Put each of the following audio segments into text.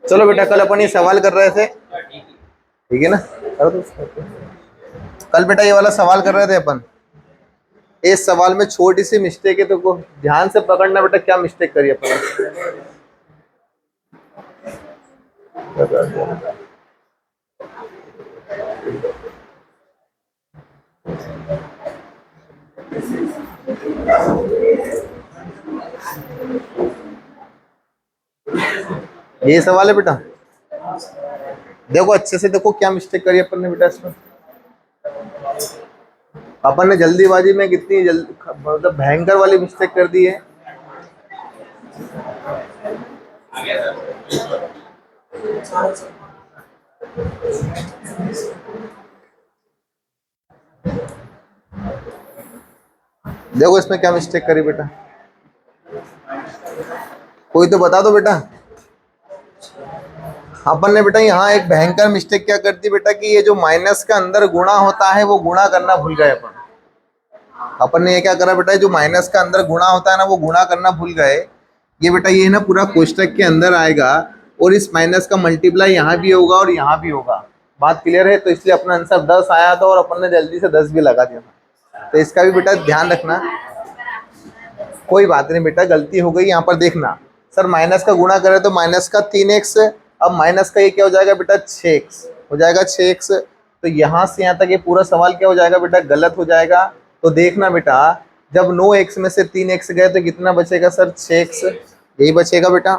चलो बेटा, कल अपन ये सवाल कर रहे थे, ठीक है ना? कर दो। कल बेटा ये वाला सवाल कर रहे थे अपन। इस सवाल में छोटी सी मिस्टेक है, तो को ध्यान से पकड़ना बेटा, क्या मिस्टेक करी अपन। ये सवाल है बेटा, देखो अच्छे से देखो क्या मिस्टेक करी अपन ने बेटा इसमें। अपन ने जल्दीबाजी में कितनी जल्दी मतलब भयंकर वाली मिस्टेक कर दी है। देखो इसमें क्या मिस्टेक करी बेटा, कोई तो बता दो बेटा। अपन ने बेटा यहाँ एक भयंकर मिस्टेक क्या कर दी बेटा, कि ये जो माइनस का अंदर गुणा होता है वो गुणा करना भूल गए अपन। अपन ने ये क्या करा बेटा, जो माइनस का अंदर गुणा होता है ना, वो गुणा करना भूल गए। ये बेटा ये ना पूरा कोष्टक के अंदर आएगा, और इस माइनस का मल्टीप्लाई यहाँ भी होगा और यहाँ भी होगा। बात क्लियर है? तो इसलिए अपना आंसर 10 आया था, और अपन ने जल्दी से 10 भी लगा दिया था। तो इसका भी बेटा ध्यान रखना। कोई बात नहीं बेटा, गलती हो गई। यहाँ पर देखना, सर माइनस का गुणा करें तो माइनस का 3x, अब माइनस का ये क्या हो जाएगा बेटा, 6x हो जाएगा, 6x। तो यहाँ से यहाँ तक ये पूरा सवाल क्या हो जाएगा बेटा, गलत हो जाएगा। तो देखना बेटा, जब 9x में से 3x गए तो कितना बचेगा सर, 6x, यही बचेगा बेटा।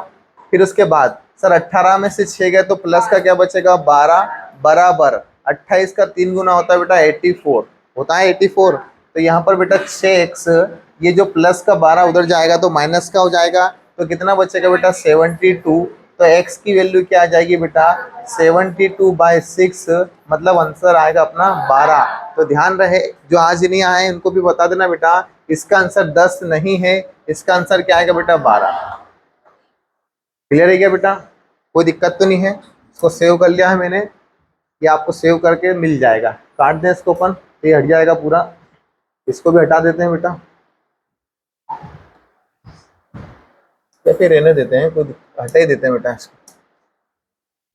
फिर उसके बाद सर 18 में से 6 गए तो प्लस का क्या बचेगा, 12 बराबर 28 का 3 गुना होता है बेटा 84, होता है 84। तो यहाँ पर बेटा 6x, ये जो प्लस का 12 उधर जाएगा तो माइनस का हो जाएगा, तो कितना बचेगा बेटा, 72। तो x की वैल्यू क्या आ जाएगी बेटा, 72/6, मतलब आंसर आएगा अपना 12। तो ध्यान रहे, जो आज नहीं आए उनको भी बता देना बेटा, इसका आंसर 10 नहीं है, इसका आंसर क्या आएगा बेटा, 12। क्लियर है क्या बेटा? कोई दिक्कत तो नहीं है? इसको सेव कर लिया है मैंने, ये आपको सेव करके मिल जाएगा। काट दें इसको अपन, तो ये हट जाएगा पूरा। इसको भी हटा देते हैं बेटा, या फिर रहने देते हैं, कोई हटा ही देते हैं बेटा इसको।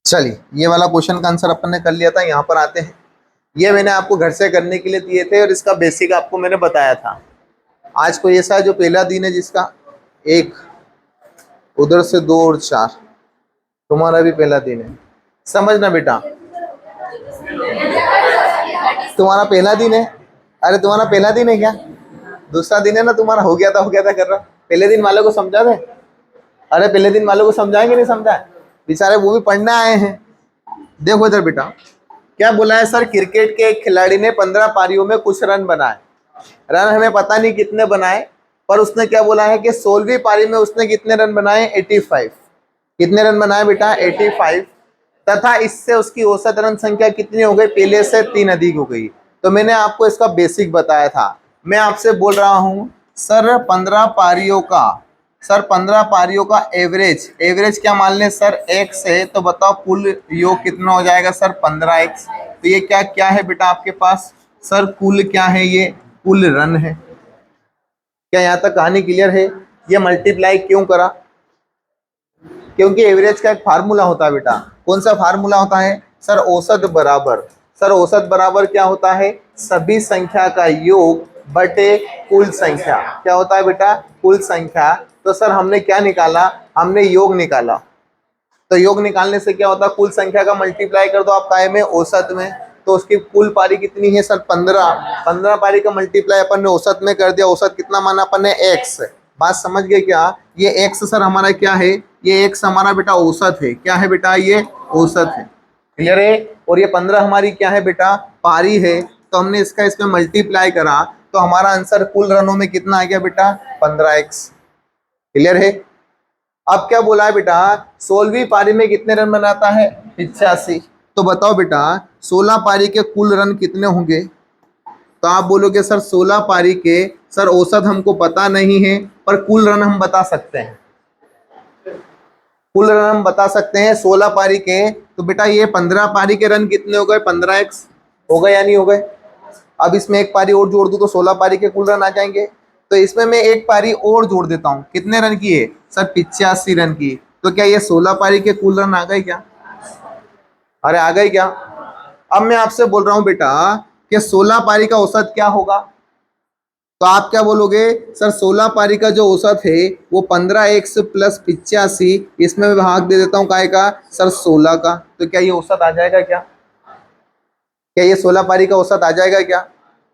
चलिए, ये वाला क्वेश्चन का आंसर अपन ने कर लिया था। यहाँ पर आते हैं, ये मैंने आपको घर से करने के लिए दिए थे, और इसका बेसिक आपको मैंने बताया था। आज को ऐसा जो पहला दिन है जिसका 1, उधर से 2 और 4, तुम्हारा भी पहला दिन है, समझना बेटा। तुम्हारा पहला दिन है, अरे तुम्हारा पहला दिन है क्या, दूसरा दिन है ना तुम्हारा? हो गया था कर रहा। पहले दिन वालों को समझा दे, अरे पहले दिन वालों को समझाएंगे, नहीं समझाए बेचारे, वो भी पढ़ने आए हैं। देखो इधर बेटा, क्या बोला है सर, क्रिकेट के एक खिलाड़ी ने 15 पारियों में कुछ रन बनाए। रन हमें पता नहीं कितने बनाए, पर उसने क्या बोला है कि 16वीं पारी में उसने कितने रन बनाए, 85। कितने रन बनाए बेटा, 85। तथा इससे उसकी औसत रन संख्या कितनी हो गई, पहले से 3 अधिक हो गई। तो मैंने आपको इसका बेसिक बताया था। मैं आपसे बोल रहा हूं सर 15 पारियों का, सर 15 पारियों का एवरेज क्या मान लें सर, x है। तो बताओ कुल योग कितना हो जाएगा सर, 15x। तो ये क्या क्या है बेटा आपके पास, सर कुल क्या है, ये कुल रन है। क्या यहाँ तक कहानी क्लियर है? ये मल्टीप्लाई क्यों करा, क्योंकि एवरेज का एक फार्मूला होता है बेटा। कौन सा फार्मूला होता है सर, औसत बराबर, सर औसत बराबर क्या होता है, सभी संख्या का योग बटे कुल संख्या। क्या होता है बेटा, कुल संख्या। तो सर हमने क्या निकाला, हमने योग निकाला। तो योग निकालने से क्या होता है, कुल संख्या का मल्टीप्लाई कर दो आप काय में, औसत में। तो उसकी कुल पारी कितनी है सर, 15 पारी का मल्टीप्लाई अपन ने औसत में कर दिया। औसत कितना माना अपन ने, x। बात समझ गए क्या? ये x सर हमारा क्या है, ये x हमारा बेटा औसत है। क्या है बेटा, ये औसत है। क्लियर है? और ये 15 हमारी क्या है बेटा, पारी है। तो हमने इसका इसमें मल्टीप्लाई करा, तो हमारा आंसर कुल रनों में कितना आ गया बेटा, 15x। क्लियर है? अब क्या बोला है बेटा, 16वीं पारी में कितने रन बनाता है, 85। तो बताओ बेटा 16 पारी के कुल रन कितने होंगे? तो आप बोलोगे सर 16 पारी के, सर औसत हमको पता नहीं है, पर कुल रन हम बता सकते हैं। कुल रन हम बता सकते हैं 16 पारी के। तो बेटा ये 15 पारी के रन कितने हो गए, 15x हो गए या नहीं हो गए? अब इसमें एक पारी और जोड़ दूं तो 16 पारी के कुल रन आ जाएंगे। तो इसमें मैं एक पारी और जोड़ देता हूं, कितने रन की है सर, 85 रन की। तो क्या ये 16 पारी के कुल रन आ गए क्या? अरे आ गए क्या? अब मैं आपसे बोल रहा हूं बेटा कि 16 पारी का औसत क्या होगा, तो आप क्या बोलोगे सर 16 पारी का जो औसत है वो 15x प्लस 85, इसमें मैं भाग दे देता हूं काय का सर 16 का, तो क्या ये औसत आ जाएगा क्या? क्या ये 16 पारी का औसत आ जाएगा क्या?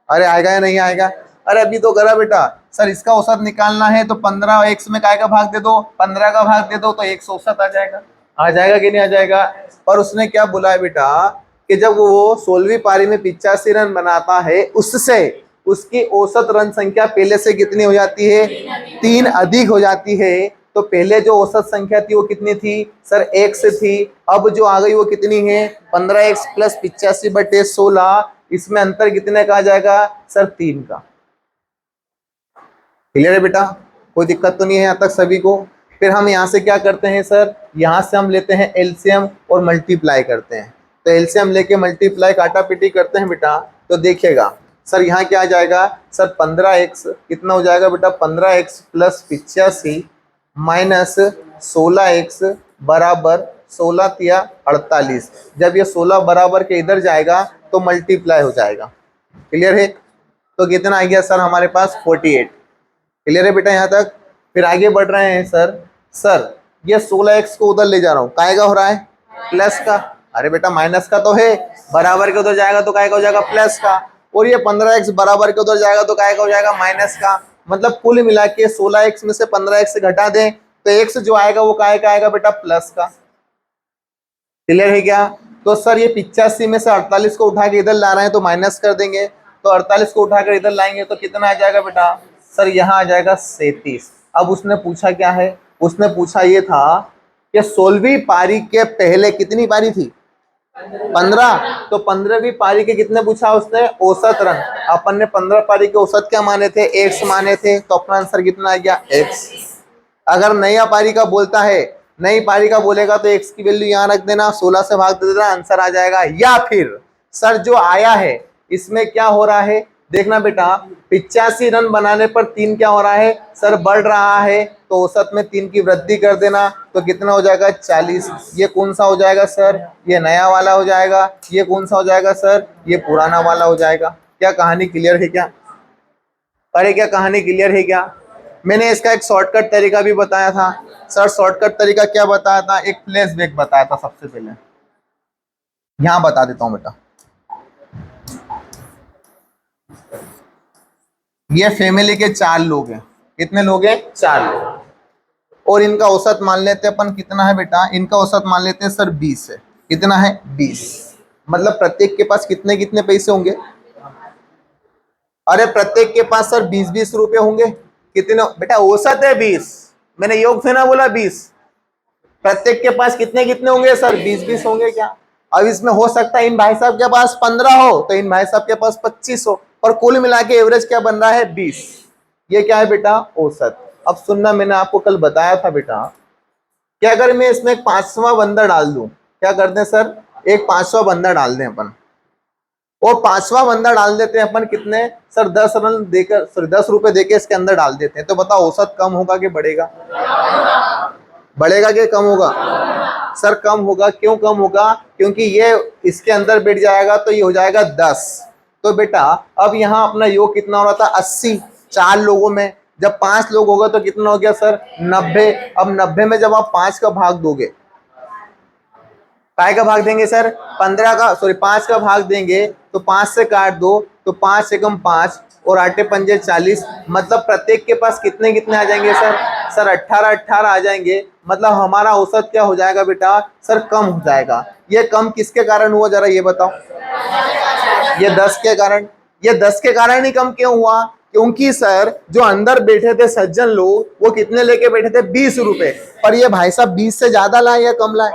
अरे आएगा या नहीं आएगा? अरे अभी तो करा बेटा, सर इसका औसत निकालना है तो 15x में काय का भाग दे दो, 15 का भाग दे दो, तो एक औसत आ जाएगा। आ जाएगा कि नहीं आ जाएगा? पर उसने क्या बोला है बेटा कि जब वो 16वीं पारी में 85 रन बनाता है उससे उसकी औसत रन संख्या पहले से कितनी हो जाती है? 3 अधिक हो जाती है। तो पहले जो औसत संख्या थी वो कितनी थी सर? 1 से थी। अब जो आ गई वो कितनी है? 15x plus 85/16। इसमें अंतर कितने का आ जाएगा सर? 3 का। क्लियर है बेटा? कोई दिक्कत तो नहीं है यहाँ तक सभी को? फिर हम यहाँ से क्या करते हैं सर, यहाँ से हम लेते हैं एलसीएम और मल्टीप्लाई करते हैं। तो एलसीएम लेके मल्टीप्लाई काटा पीटी करते हैं बेटा, तो देखिएगा सर यहाँ क्या आ जाएगा सर? 15x कितना हो जाएगा बेटा? 15x प्लस 85 माइनस 16x बराबर 16 तिया 48। जब ये 16 बराबर के इधर जाएगा तो मल्टीप्लाई हो जाएगा। क्लियर है? तो कितना आ गया सर हमारे पास? 48। क्लियर है बेटा यहाँ तक? फिर आगे बढ़ रहे हैं सर ये 16x को उधर ले जा रहा हूँ, काय का हो रहा है? प्लस का। अरे बेटा माइनस का तो है, बराबर के उधर जाएगा तो काय का हो जाएगा? प्लस का। और ये 15x बराबर के उधर जाएगा तो काय का हो जाएगा? माइनस का। मतलब कुल मिला के 16x में से 15x घटा दें तो x जो आएगा वो काय का आएगा बेटा? प्लस का। क्लियर है क्या? तो सर ये 85 में से 48 को उठा के इधर ला रहे हैं तो माइनस कर देंगे, तो 48 को उठाकर इधर लाएंगे तो कितना आ जाएगा बेटा? सर यहाँ आ जाएगा 37। अब उसने पूछा क्या है? उसने पूछा ये था कि 16वीं पारी के पहले कितनी पारी थी? 15। तो 15वीं पारी के कितने पूछा उसने? औसत रन। अपन ने 15 पारी के औसत क्या माने थे? x माने थे, तो अपना आंसर कितना आ गया? x। अगर नया पारी का बोलता है, नई पारी का बोलेगा तो x की वैल्यू यहाँ रख देना, 16 से भाग दे देना, आंसर आ जाएगा। या फिर सर जो आया है इसमें क्या हो रहा है देखना बेटा, 85 रन बनाने पर 3 क्या हो रहा है सर? बढ़ रहा है, तो औसत में 3 की वृद्धि कर देना, तो कितना हो जाएगा? 40। ये कौन सा हो जाएगा सर? ये नया वाला हो जाएगा। ये कौन सा हो जाएगा सर? ये पुराना वाला हो जाएगा। क्या कहानी क्लियर है क्या? अरे क्या कहानी क्लियर है क्या? मैंने इसका एक शॉर्टकट तरीका भी बताया था सर। शॉर्टकट तरीका क्या बताया था? एक फ्लैशबैक बताया था सबसे पहले, यहां बता देता हूं बेटा। ये फैमिली के 4 लोग हैं। कितने लोग हैं? 4 लोग। और इनका औसत मान लेते हैं अपन कितना है बेटा? इनका औसत मान लेते हैं सर 20 है। कितना है? 20। मतलब प्रत्येक के पास कितने कितने पैसे होंगे? अरे प्रत्येक के पास सर 20-20 रुपए होंगे। कितने बेटा? औसत है 20, मैंने योग से ना बोला 20। प्रत्येक के पास कितने कितने होंगे सर? 20-20 होंगे क्या? अब इसमें हो सकता है इन भाई साहब के पास 15 हो तो इन भाई साहब के पास 25 हो, पर कुल मिला के एवरेज क्या बन रहा है? 20। ये क्या है बेटा? औसत। अब सुनना, मैंने आपको कल बताया था बेटा कि अगर मैं इसमें एक 5वां बंदा डाल दूं, क्या कर दें सर? एक 5वां बंदा डाल दें अपन, और 5वां बंदा डाल देते हैं अपन कितने सर? 10 रन देकर, सॉरी 10 रुपए देके इसके अंदर डाल देते हैं, तो बताओ औसत कम होगा कि बढ़ेगा? बढ़ेगा कि कम होगा? सर कम होगा। क्यों कम होगा? क्योंकि ये इसके अंदर बैठ जाएगा तो ये हो जाएगा 10। तो बेटा अब यहाँ अपना योग कितना हो रहा था? 80। 4 लोगों में जब 5 लोग होगा तो कितना हो गया सर? 90। अब 90 में जब आप 5 का भाग दोगे, काय का भाग देंगे सर? 15 का, सॉरी 5 का भाग देंगे तो 5 से काट दो तो 5 एकम 5 और 8 पंजे 40। मतलब प्रत्येक के पास कितने कितने आ जाएंगे सर? सर 18-18 आ जाएंगे। मतलब हमारा औसत क्या हो जाएगा बेटा? सर कम हो जाएगा। ये कम किसके कारण हुआ जरा ये बताओ? ये 10 के कारण। ये 10 के कारण ही कम क्यों हुआ? क्योंकि सर जो अंदर बैठे थे सज्जन लोग वो कितने लेके बैठे थे? 20 रुपए। पर ये भाई साहब 20 से ज्यादा लाए या कम लाए?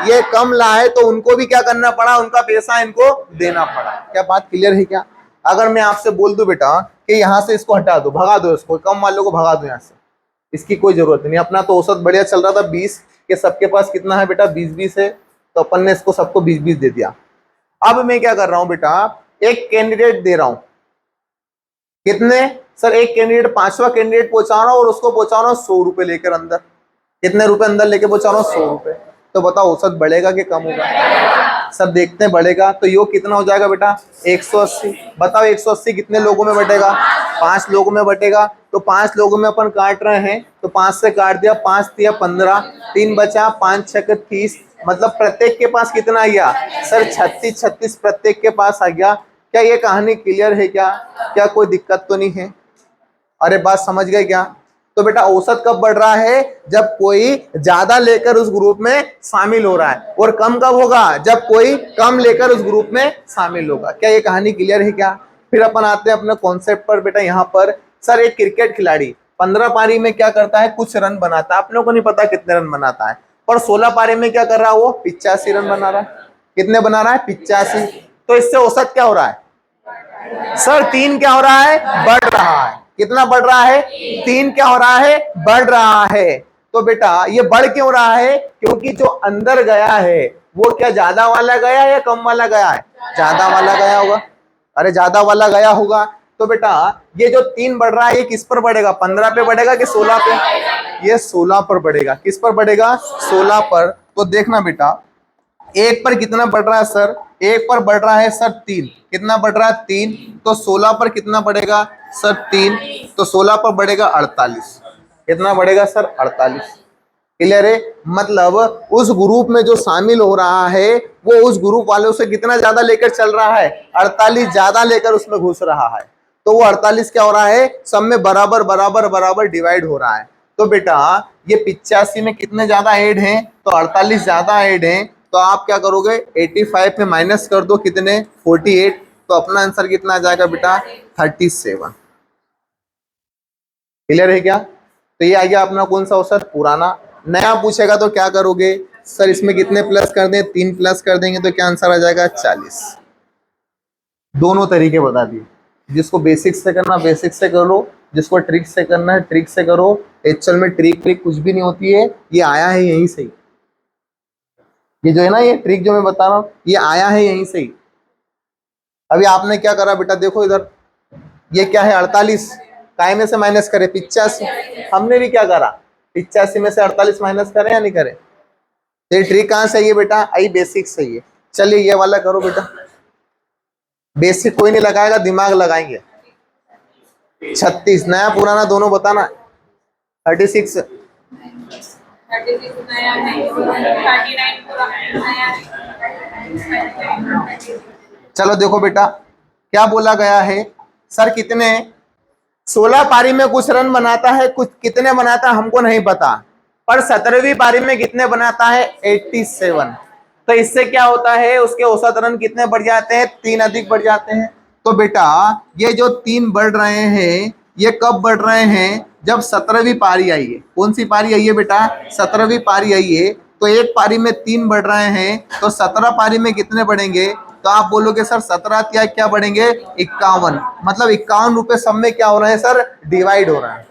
ये कम लाए, तो उनको भी क्या करना पड़ा? उनका पैसा इनको देना पड़ा। क्या बात क्लियर है क्या? अगर मैं आपसे बोल दूं बेटा कि यहाँ से इसको हटा दो, भगा दो, इसको कम वालों को भगा दो यहाँ से, इसकी कोई जरूरत नहीं। अपना तो औसत बढ़िया चल रहा था 20 के, सबके पास कितना है बेटा? 20-20 है, तो अपन ने इसको सबको 20-20 दे दिया। अब मैं क्या कर रहा हूं बेटा? एक कैंडिडेट दे रहा हूं। कितने सर? एक कैंडिडेट, 5वां कैंडिडेट पहुंचा रहा हूं और उसको पहुंचा रहा हूं 100 रुपए लेकर अंदर। कितने रुपए अंदर लेके पहुंचा रहा हूँ? 100 रुपए। तो बताओ औसत बढ़ेगा कि कम होगा? सब देखते हैं बढ़ेगा। तो योग कितना हो जाएगा बेटा? 180। बताओ 180 कितने लोगों में बटेगा? 5 लोगों में बटेगा। तो 5 लोगों में अपन काट रहे हैं, तो 5 से काट दिया, 5 दिया 15, 3 बचा, 5 6 30। मतलब प्रत्येक के पास कितना आ गया सर? 36 36 प्रत्येक के पास आ गया। क्या ये कहानी क्लियर है? क्या कोई दिक्कत तो नहीं है? अरे बात समझ गए क्या? तो बेटा औसत कब बढ़ रहा है? जब कोई ज्यादा लेकर उस ग्रुप में शामिल हो रहा है। और कम कब होगा? जब कोई कम लेकर उस ग्रुप में शामिल होगा। क्या ये कहानी क्लियर है क्या? फिर अपन आते हैं अपने कॉन्सेप्ट पर। बेटा यहाँ पर सर एक क्रिकेट खिलाड़ी 15 पारी में क्या करता है? कुछ रन बनाता है। आप लोगों को नहीं पता कितने रन बनाता है, पर 16 पारी में क्या कर रहा है? वो 85 रन बना रहा है। कितने बना रहा है? 85। तो इससे औसत क्या हो रहा है सर? 3 क्या हो रहा है? बढ़ रहा है। कितना बढ़ रहा है? 3 क्या हो रहा है? बढ़ रहा है। तो बेटा ये बढ़ क्यों रहा है? क्योंकि जो अंदर गया है वो क्या ज्यादा वाला गया या कम वाला गया है? ज्यादा वाला गया होगा। अरे ज्यादा वाला गया होगा। तो बेटा ये जो 3 बढ़ रहा है ये किस पर बढ़ेगा? 15 पे बढ़ेगा कि 16 पे? ये 16 पर बढ़ेगा। किस पर बढ़ेगा? 16 पर। तो देखना बेटा एक पर कितना बढ़ रहा है सर? एक पर बढ़ रहा है सर 3। कितना बढ़ रहा है? 3। तो 16 पर कितना बढ़ेगा सर? 3। तो 16 पर बढ़ेगा 48। कितना बढ़ेगा सर? 48। क्लियर है? मतलब उस ग्रुप में जो शामिल हो रहा है वो उस ग्रुप वालों से कितना ज्यादा लेकर चल रहा है? 48 ज्यादा लेकर उसमें घुस रहा है। तो वो 48 क्या हो रहा है? सब में बराबर बराबर बराबर डिवाइड हो रहा है। तो बेटा ये 85 में कितने ज्यादा ऐड हैं? तो 48 ज्यादा ऐड हैं। तो आप क्या करोगे? 85 में माइनस कर दो, कितने? 48। तो अपना आंसर कितना आ जाएगा बेटा? 37। क्लियर है क्या? तो ये आ गया अपना कौन सा औसत? पुराना। नया पूछेगा तो क्या करोगे सर? इसमें कितने प्लस कर दें? 3 प्लस कर देंगे तो क्या आंसर आ जाएगा? 40। दोनों तरीके बता दिए। जिसको बेसिक से करना बेसिक से करो, जिसको ट्रिक से करना है ट्रिक से करो। एक्चुअल में ट्रिक ट्रिक कुछ भी नहीं होती है, ये आया है यहीं से। ये जो है ना, ये ट्रिक जो मैं बता रहा हूँ ये आया है यहीं से ही। अभी आपने क्या करा बेटा? देखो इधर, ये क्या है? 48। काय में से माइनस करे? 85। हमने भी क्या करा? 85 में से 48 माइनस करें या नहीं करें? तो ये ट्रिक कहाँ से आई है बेटा? आई बेसिक से ही है। चलिए ये वाला करो बेटा। बेसिक कोई नहीं लगाएगा, दिमाग लगाएंगे। 36 नया पुराना दोनों बताना। 36 चलो देखो बेटा क्या बोला गया है सर? कितने 16 पारी में कुछ रन बनाता है, कुछ कितने बनाता है हमको नहीं पता, पर 17वीं पारी में कितने बनाता है? 87। तो इससे क्या होता है? उसके औसत रन कितने बढ़ जाते हैं? 3 अधिक बढ़ जाते हैं। तो बेटा ये जो 3 बढ़ रहे हैं ये कब बढ़ रहे हैं? जब 17वीं पारी आई है। कौन सी पारी आई है बेटा? 17वीं पारी आई है। तो एक पारी में 3 बढ़ रहे हैं, तो 17 पारी में कितने बढ़ेंगे? तो आप बोलोगे सर 17 क्या बढ़ेंगे? 51। मतलब 51 रुपए सब में क्या हो रहे हैं सर? डिवाइड हो रहा है।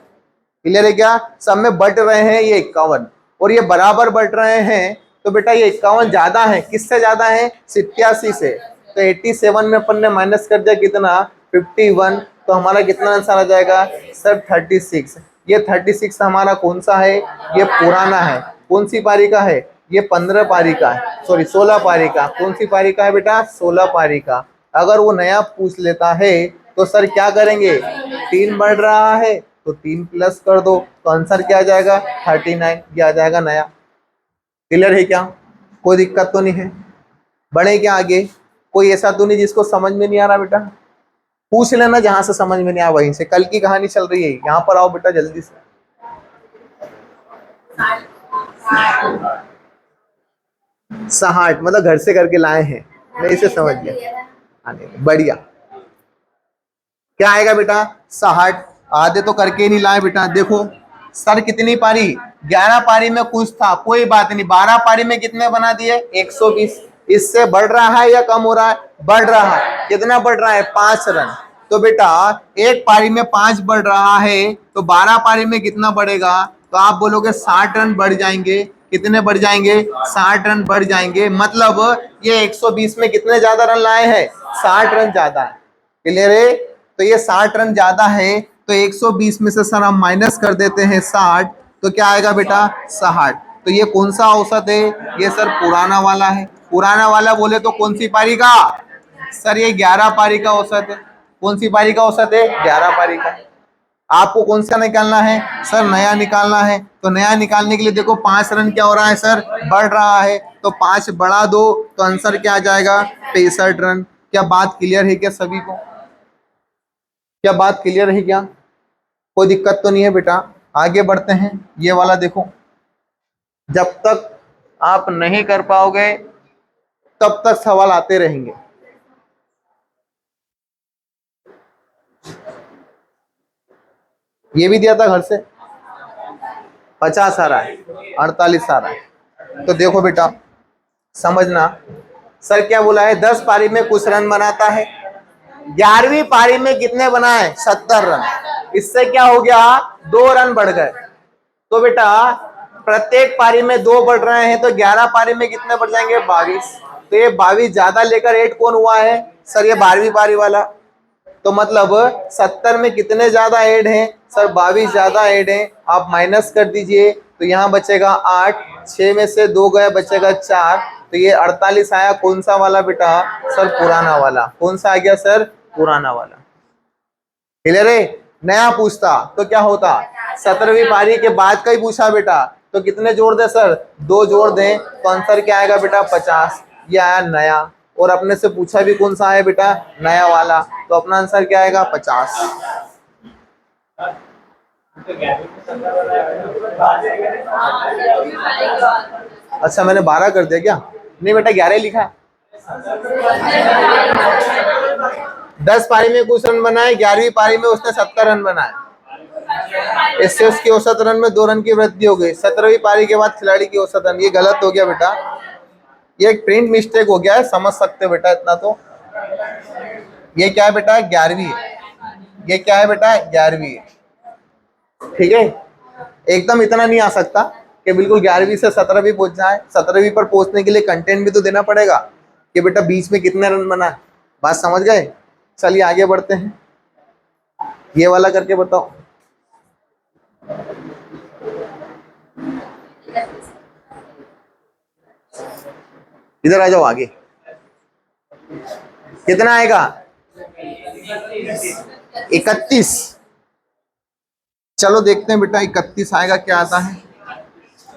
क्लियर है क्या? सब में बढ़ रहे हैं ये 51, और ये बराबर बढ़ रहे हैं। तो बेटा ये 51 ज्यादा है, किससे ज्यादा है? 87 से। तो 87 में अपन ने माइनस कर दिया कितना? 51। तो हमारा कितना आंसर आ जाएगा सर? 36। ये 36 हमारा कौन सा है? ये पुराना है। कौन सी पारी का है? ये 15 पारी का है, सॉरी 16 पारी का। कौन सी पारी का है बेटा? 16 पारी का। अगर वो नया पूछ लेता है तो सर क्या करेंगे? 3 बढ़ रहा है तो 3 प्लस कर दो, तो आंसर क्या आ जाएगा? 39। ये आ जाएगा नया। क्लियर है क्या? कोई दिक्कत तो नहीं है? बढ़े क्या आगे? कोई ऐसा तो नहीं जिसको समझ में नहीं आ रहा बेटा? पूछ लेना जहां से समझ में नहीं आया वहीं से। कल की कहानी चल रही है, यहाँ पर आओ बेटा जल्दी से। 60 मतलब घर से करके लाए हैं, मैं इसे समझ गया। बढ़िया। क्या आएगा बेटा? 60। आधे तो करके ही नहीं लाए बेटा। देखो सर कितनी पारी? 11 पारी में कुछ था, कोई बात नहीं। 12 पारी में कितने बना दिए? 120। इससे बढ़ रहा है या कम हो रहा है? बढ़ रहा है। कितना बढ़ रहा है? 5 रन। तो बेटा एक पारी में 5 बढ़ रहा है, तो 12 पारी में कितना बढ़ेगा? तो आप बोलोगे 60 रन बढ़ जाएंगे। कितने बढ़ जाएंगे? 60 रन बढ़ जाएंगे। मतलब ये 120 में कितने ज्यादा रन लाए हैं? 60 रन ज्यादा है। क्लियर है? तो ये 60 रन ज्यादा है। तो 120 में से सर हम माइनस कर देते हैं 60, तो क्या आएगा बेटा 60। तो ये कौन सा औसत है? ये सर पुराना वाला है। पुराना वाला बोले तो कौन सी पारी का? सर ये 11 पारी का औसत है। कौन सी पारी का औसत है? 11 पारी का। आपको कौन सा निकालना है? सर नया निकालना है। तो नया निकालने के लिए देखो 5 रन क्या हो रहा है सर? बढ़ रहा है। तो 5 बढ़ा दो तो आंसर क्या आ जाएगा? 65 रन। क्या बात क्लियर है क्या सभी को? क्या बात क्लियर है क्या? कोई दिक्कत तो नहीं है बेटा? आगे बढ़ते हैं। ये वाला देखो, जब तक आप नहीं कर पाओगे तब तक सवाल आते रहेंगे। ये भी दिया था घर से, 50 आ रहा है, 48 आ रहा है। तो देखो बेटा समझना, सर क्या बोला है? 10 पारी में कुछ रन बनाता है। 11वीं पारी में कितने बनाए? 70 रन। इससे क्या हो गया? 2 रन बढ़ गए। तो बेटा प्रत्येक पारी में 2 बढ़ रहे हैं, तो 11 पारी में कितने बढ़ जाएंगे? 22। तो ये 22 ज्यादा लेकर 8 कौन हुआ है? सर ये 12वीं पारी वाला। तो मतलब 70 में कितने ज्यादा ऐड हैं? सर 22 ज्यादा ऐड हैं। आप माइनस कर दीजिए तो यहाँ बचेगा 8, 6 में से 2 गए, बचेगा 4। तो ये 48 आया। कौन सा वाला बेटा? सर पुराना वाला। कौन सा आ गया सर? पुराना वाला। क्लियर है? नया पूछता तो क्या होता? 17वीं पारी के बाद का ही पूछा बेटा, तो कितने जोड़ दे सर? 2 जोड़ दें तो आंसर क्या आएगा बेटा? 50। ये आया नया। और अपने से पूछा भी कौन सा है बेटा? नया वाला। तो अपना आंसर क्या आएगा? 50। अच्छा मैंने 12 कर दिया क्या? नहीं बेटा 11 लिखा है। 10 पारी में कुछ रन बनाए, 11वीं पारी में उसने 70 रन बनाए। इससे उसकी औसत रन में 2 रन की वृद्धि हो गई। 17वीं पारी के बाद खिलाड़ी की औसत रन। ये गलत हो गया बेटा, ये एक प्रिंट मिस्टेक हो गया है, समझ सकते हो बेटा इतना तो। ये क्या है बेटा? 11वीं है। ये क्या है बेटा? 11वीं है। ठीक है, एकदम इतना नहीं आ सकता कि बिल्कुल 11वीं से 17वीं पहुंच जाए। 17वीं पर पहुंचने के लिए कंटेंट भी तो देना पड़ेगा कि बेटा बीच में कितने रन बना है। बात समझ गए? चलिए आगे बढ़ते हैं। ये वाला करके बताओ। इधर आ जाओ आगे। कितना आएगा? 31। चलो देखते हैं बेटा 31 आएगा क्या आता है।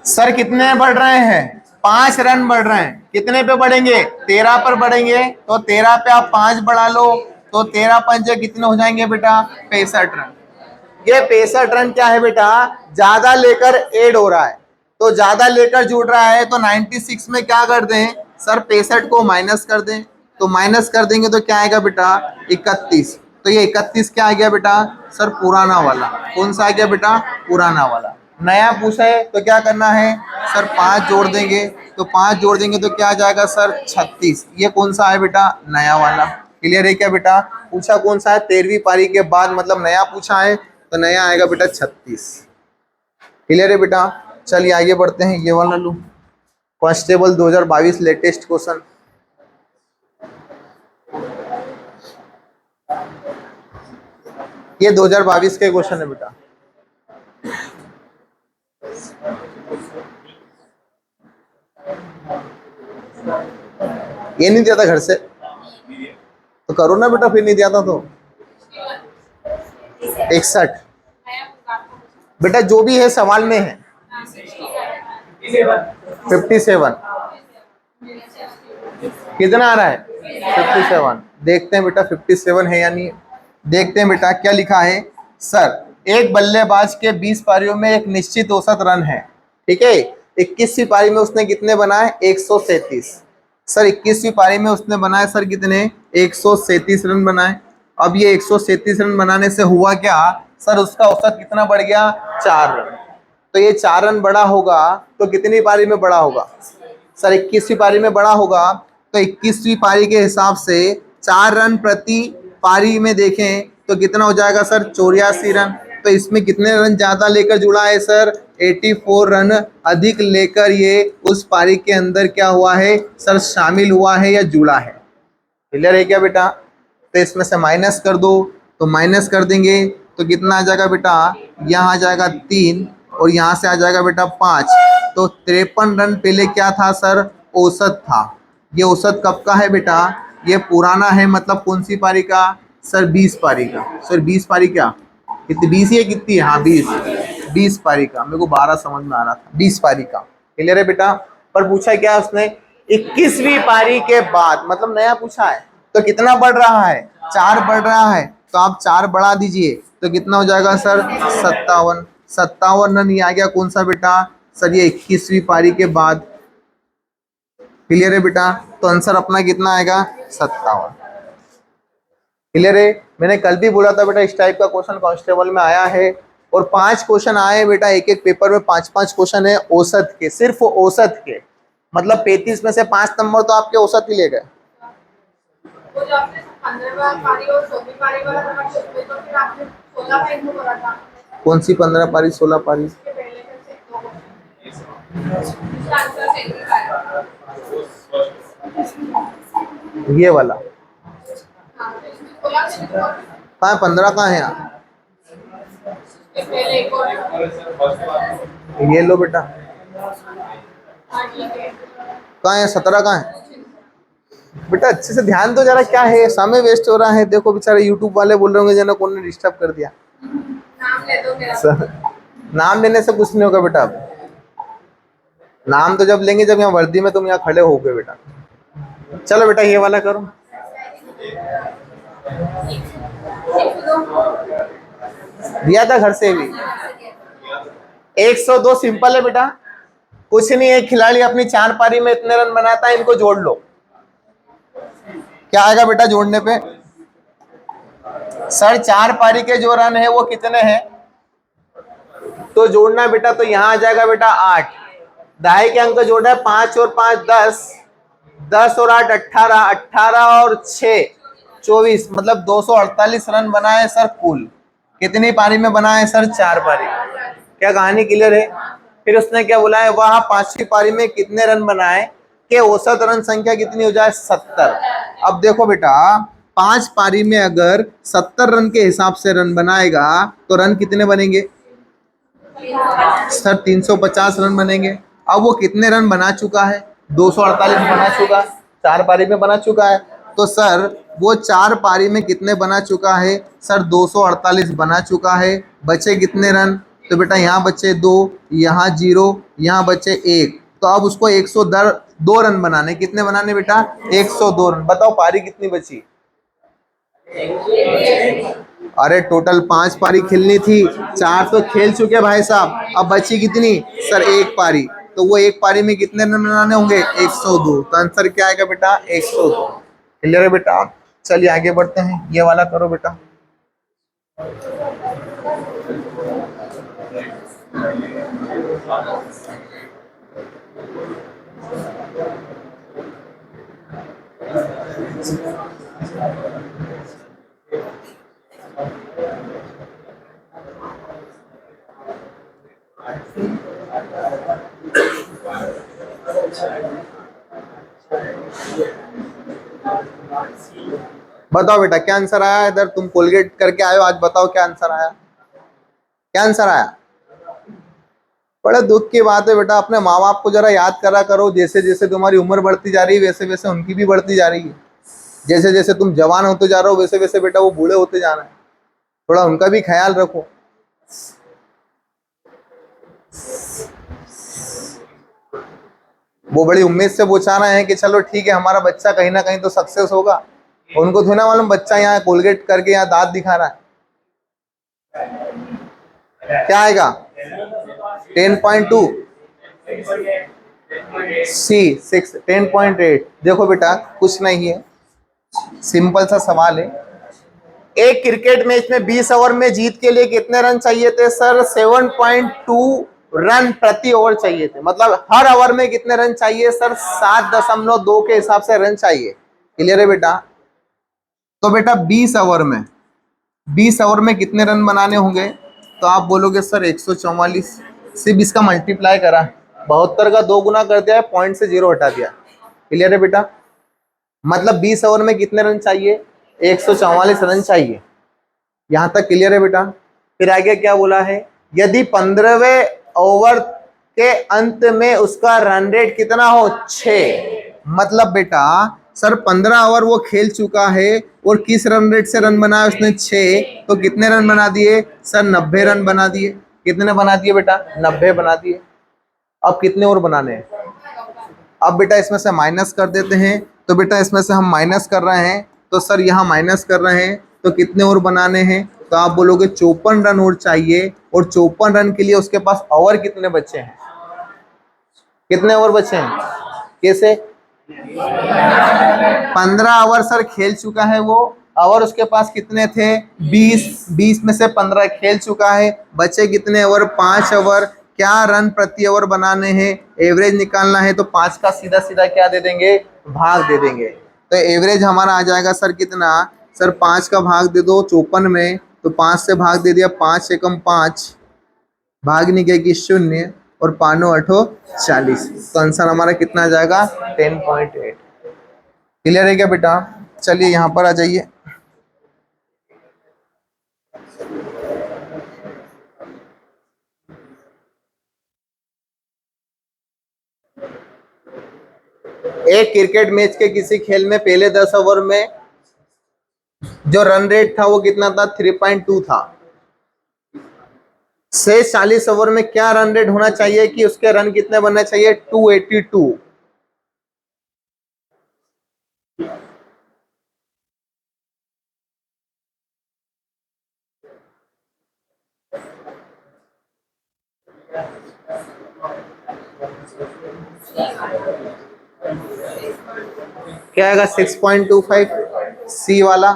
सर कितने बढ़ रहे हैं? 5 रन बढ़ रहे हैं। कितने पे बढ़ेंगे? 13 पर बढ़ेंगे। तो 13 पे आप 5 बढ़ा लो तो 13 पंजे कितने हो जाएंगे बेटा? 65 रन। ये 65 रन क्या है बेटा? ज्यादा लेकर एड हो रहा है। तो ज्यादा लेकर जुड़ रहा है तो 96 में क्या कर दें सर? 65 को माइनस कर दें। तो माइनस कर देंगे तो क्या आएगा बेटा? 31। तो ये 31 क्या आ गया बेटा? सर पुराना वाला। कौन सा आ गया बेटा? पुराना वाला। नया पूछा है तो क्या करना है सर? 5 जोड़ देंगे। तो 5 जोड़ देंगे तो क्या आ जाएगा सर? 36। ये कौन सा है बेटा? नया वाला। क्लियर है क्या बेटा? पूछा कौन सा है? 13वीं पारी के बाद, मतलब नया पूछा है तो नया आएगा बेटा 36। क्लियर है बेटा? चलिए आगे बढ़ते हैं। ये वाला लो, कांस्टेबल 2022 लेटेस्ट क्वेश्चन। ये 2022 के क्वेश्चन है बेटा। ये नहीं दिया था घर से तो करो ना बेटा, फिर नहीं दिया था तो 61 बेटा जो भी है सवाल में है। 57 कितना आ रहा है? 57। देखते हैं बेटा 57 है या नहीं। देखते हैं बेटा क्या लिखा है। सर एक बल्लेबाज के 20 पारियों में एक निश्चित औसत रन है। ठीक है, 21वीं पारी में उसने कितने बनाए? 137। सर 21वीं पारी में उसने बनाए सर कितने? 137 रन बनाए। अब ये 137 रन बनाने से हुआ क्या सर? उसका औसत कितना बढ़ गया? 4 रन। तो ये 4 रन बड़ा होगा तो कितनी पारी में बड़ा होगा सर? 21वीं पारी में बड़ा होगा। तो 21वीं पारी के हिसाब से 4 रन प्रति पारी में देखें तो कितना हो जाएगा सर? 84 रन। तो इसमें कितने रन ज्यादा लेकर जुड़ा है सर? 84 रन अधिक लेकर ये उस पारी के अंदर क्या हुआ है सर? शामिल हुआ है या जुड़ा है। क्लियर है क्या बेटा? तो इसमें से माइनस कर दो। तो माइनस कर देंगे तो कितना आ जाएगा बेटा? यहाँ आ जाएगा 3 और यहाँ से आ जाएगा बेटा 5। तो 53 रन पहले क्या था सर? औसत था। ये औसत कब का है बेटा? ये पुराना है, मतलब कौन सी पारी का सर? 20 पारी का। सर 20 पारी क्या कितनी? 20 ही है कितनी? हाँ 20 पारी का। मेरे को 12 समझ में आ रहा था, 20 पारी का। क्लियर है बेटा? पर पूछा क्या उसने? 21वीं पारी के बाद, मतलब नया पूछा है। तो कितना बढ़ रहा है? 4 बढ़ रहा है। तो आप 4 बढ़ा दीजिए तो कितना हो जाएगा सर? 57। 57 रन ये आ गया कौन सा बेटा सर? ये 21वीं पारी के बाद। क्लियर है बेटा? तो आंसर अपना कितना आएगा? 57। क्लियर है? मैंने कल भी बोला था बेटा इस टाइप का क्वेश्चन कांस्टेबल में आया है, और 5 क्वेश्चन आए बेटा, एक एक पेपर में 5-5 क्वेश्चन है औसत के, सिर्फ औसत के। मतलब 35 में से 5 नंबर तो आपके औसत ही ले गए। वो जो आपने 15 पारी और 16 पारी वाला था, उसमें तो फिर आपने 16 का इनको करा था। कौन सी 15 पारी 16 पारी? इसके पहले का से इसका आंसर सही है। ये वाला हां, तो इसमें 16 से कहाँ है? 15 कहाँ है यहाँ? इसके पहले एक और ये लो बेटा। हां ठीक है। कहाँ है? 17 कहाँ है बेटा? अच्छे से ध्यान दो जरा, क्या है समय वेस्ट हो रहा है। देखो बेचारे यूट्यूब वाले बोल रहे होंगे जना कौन ने डिस्टर्ब कर दिया। नाम ले दो मेरा। सर नाम लेने से कुछ नहीं होगा बेटा। अब नाम तो जब लेंगे जब यहाँ वर्दी में तुम यहाँ खड़े होगे बेटा। चलो बेटा ये वाला करो। दिया था घर से भी। 102 सिंपल है बेटा, कुछ नहीं है। खिलाड़ी अपनी 4 पारी में इतने रन बनाता है, इनको जोड़ लो। क्या आएगा बेटा जोड़ने पे? सर 4 पारी के जो रन है वो कितने हैं? तो जोड़ना बेटा, तो यहां आ जाएगा बेटा 8। दहाई के अंक जोड़ना है, 5 और 5 10, 10 और 8 18, 18 और 6 24, मतलब 248 रन बनाए सर कुल। कितनी पारी में बनाए सर? 4 पारी। क्या कहानी क्लियर है? फिर उसने क्या बोला है? वह 5वीं पारी में कितने रन बनाए कि औसत रन संख्या कितनी हो जाए? 70। अब देखो बेटा 5 पारी में अगर 70 रन के हिसाब से रन बनाएगा तो रन कितने बनेंगे सर? 350 रन बनेंगे। अब वो कितने रन बना चुका है? 248 बना चुका है, 4 पारी में बना चुका है। तो सर वो 4 पारी में कितने बना चुका है सर? 248 बना चुका है। बचे कितने रन? तो बेटा यहाँ बचे 2, यहाँ 0, यहाँ बचे 1। तो अब उसको 102 रन बनाने। कितने बनाने बेटा? 102 रन। बताओ पारी कितनी बची? अरे टोटल 5 पारी खेलनी थी, 4 तो खेल चुके भाई साहब। अब बची कितनी सर? 1 पारी। तो वो 1 पारी में कितने रन बनाने होंगे? 102। तो आंसर क्या आएगा बेटा? 102। क्लियर है बेटा? चलिए आगे बढ़ते हैं। ये वाला करो बेटा। बताओ बेटा क्या आंसर आया? इधर तुम कोलगेट करके आए हो आज, बताओ क्या आंसर आया? क्या आंसर आया? बड़ा दुख की बात है बेटा, अपने माँ बाप को जरा याद करा करो। जैसे जैसे तुम्हारी उम्र बढ़ती जा रही है वैसे वैसे उनकी भी बढ़ती जा रही है। जैसे जैसे तुम जवान होते जा रहे हो वैसे वैसे बेटा वो बूढ़े होते जा रहे हैं। थोड़ा उनका भी ख्याल रखो। वो बड़ी उम्मीद से वो चाह रहे हैं कि चलो ठीक है हमारा बच्चा कहीं ना कहीं तो सक्सेस होगा। उनको थोड़ा ना मालूम बच्चा यहाँ कोलगेट करके यहाँ दांत दिखा रहा है। क्या आएगा? 10.2 सी 6 10.8। देखो बेटा कुछ नहीं है, सिंपल सा सवाल है। एक क्रिकेट मैच में 20 ओवर में जीत के लिए कितने रन चाहिए थे सर? 7.2 रन प्रति ओवर चाहिए थे। मतलब हर ओवर में कितने रन चाहिए सर? 7.2 के हिसाब से रन चाहिए। क्लियर है बेटा? तो बेटा 20 ओवर में कितने रन बनाने होंगे? तो आप बोलोगे सर 144। सिर्फ इसका मल्टीप्लाई करा, 72 का 2 गुना कर दिया है, पॉइंट से 0 हटा दिया। क्लियर है बेटा? मतलब 20 ओवर में कितने रन चाहिए? 144 रन चाहिए। यहां तक क्लियर है बेटा? फिर आगे क्या बोला है? यदि 15वें ओवर के अंत में उसका रन रेट कितना हो 6। मतलब बेटा सर 15 ओवर वो खेल चुका है और किस रन रेट से रन बनाया उसने 6, तो कितने रन बना दिए सर 90 रन बना दिए। कितने बना दिए बेटा 90 बना दिए। अब कितने और बनाने हैं? अब बेटा इसमें से माइनस कर देते हैं। तो बेटा इसमें से हम माइनस कर रहे हैं, तो सर यहाँ माइनस कर रहे हैं, तो कितने और बनाने हैं? तो आप बोलोगे 54 रन और चाहिए, और 54 रन के लिए उसके पास ओवर कितने बचे हैं? कितने ओवर बचे हैं? कैसे? 15 ओवर सर खेल चुका है वो। ओवर उसके पास कितने थे 20 में से 15 खेल चुका है, बचे कितने ओवर 5 ओवर। क्या रन प्रति ओवर बनाने हैं, एवरेज निकालना है, तो 5 का सीधा सीधा क्या दे देंगे भाग दे देंगे। तो एवरेज हमारा आ जाएगा सर कितना, सर 5 का भाग दे दो 54 में, तो 5 से भाग दे दिया, 5 एकम 5, भाग निकलेगी 0 और 5 8 40। तो आंसर हमारा कितना आ जाएगा 10.8। क्लियर है क्या बेटा? चलिए यहाँ पर आ जाइए। एक क्रिकेट मैच के किसी खेल में पहले 10 ओवर में जो रन रेट था वो कितना था 3.2 था। से 40 ओवर में क्या रन रेट होना चाहिए कि उसके रन कितने बनने चाहिए 282। क्या आएगा 6.25। सी वाला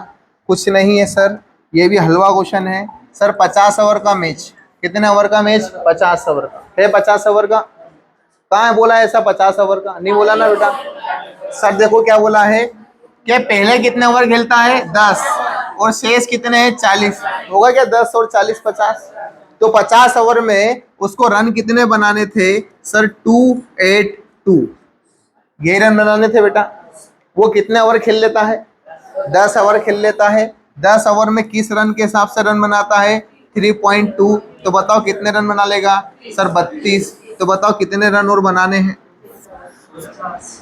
कुछ नहीं है सर, ये भी हलवा क्वेश्चन है सर। 50 ओवर का मैच, कितने ओवर का मैच 50 ओवर का है। 50 ओवर का कहाँ है बोला है ऐसा? 50 ओवर का नहीं बोला ना बेटा। सर देखो क्या बोला है कि पहले कितने ओवर खेलता है 10 और शेष कितने हैं 40। होगा क्या 10 और 40 50। तो 50 ओवर में उसको रन कितने बनाने थे सर 282। ये रन बनाने थे बेटा। वो कितने ओवर खेल लेता है 10 ओवर खेल लेता है। 10 ओवर में किस रन के हिसाब से रन बनाता है 3.2। तो बताओ कितने रन बना लेगा सर 32। तो बताओ कितने रन और बनाने हैं?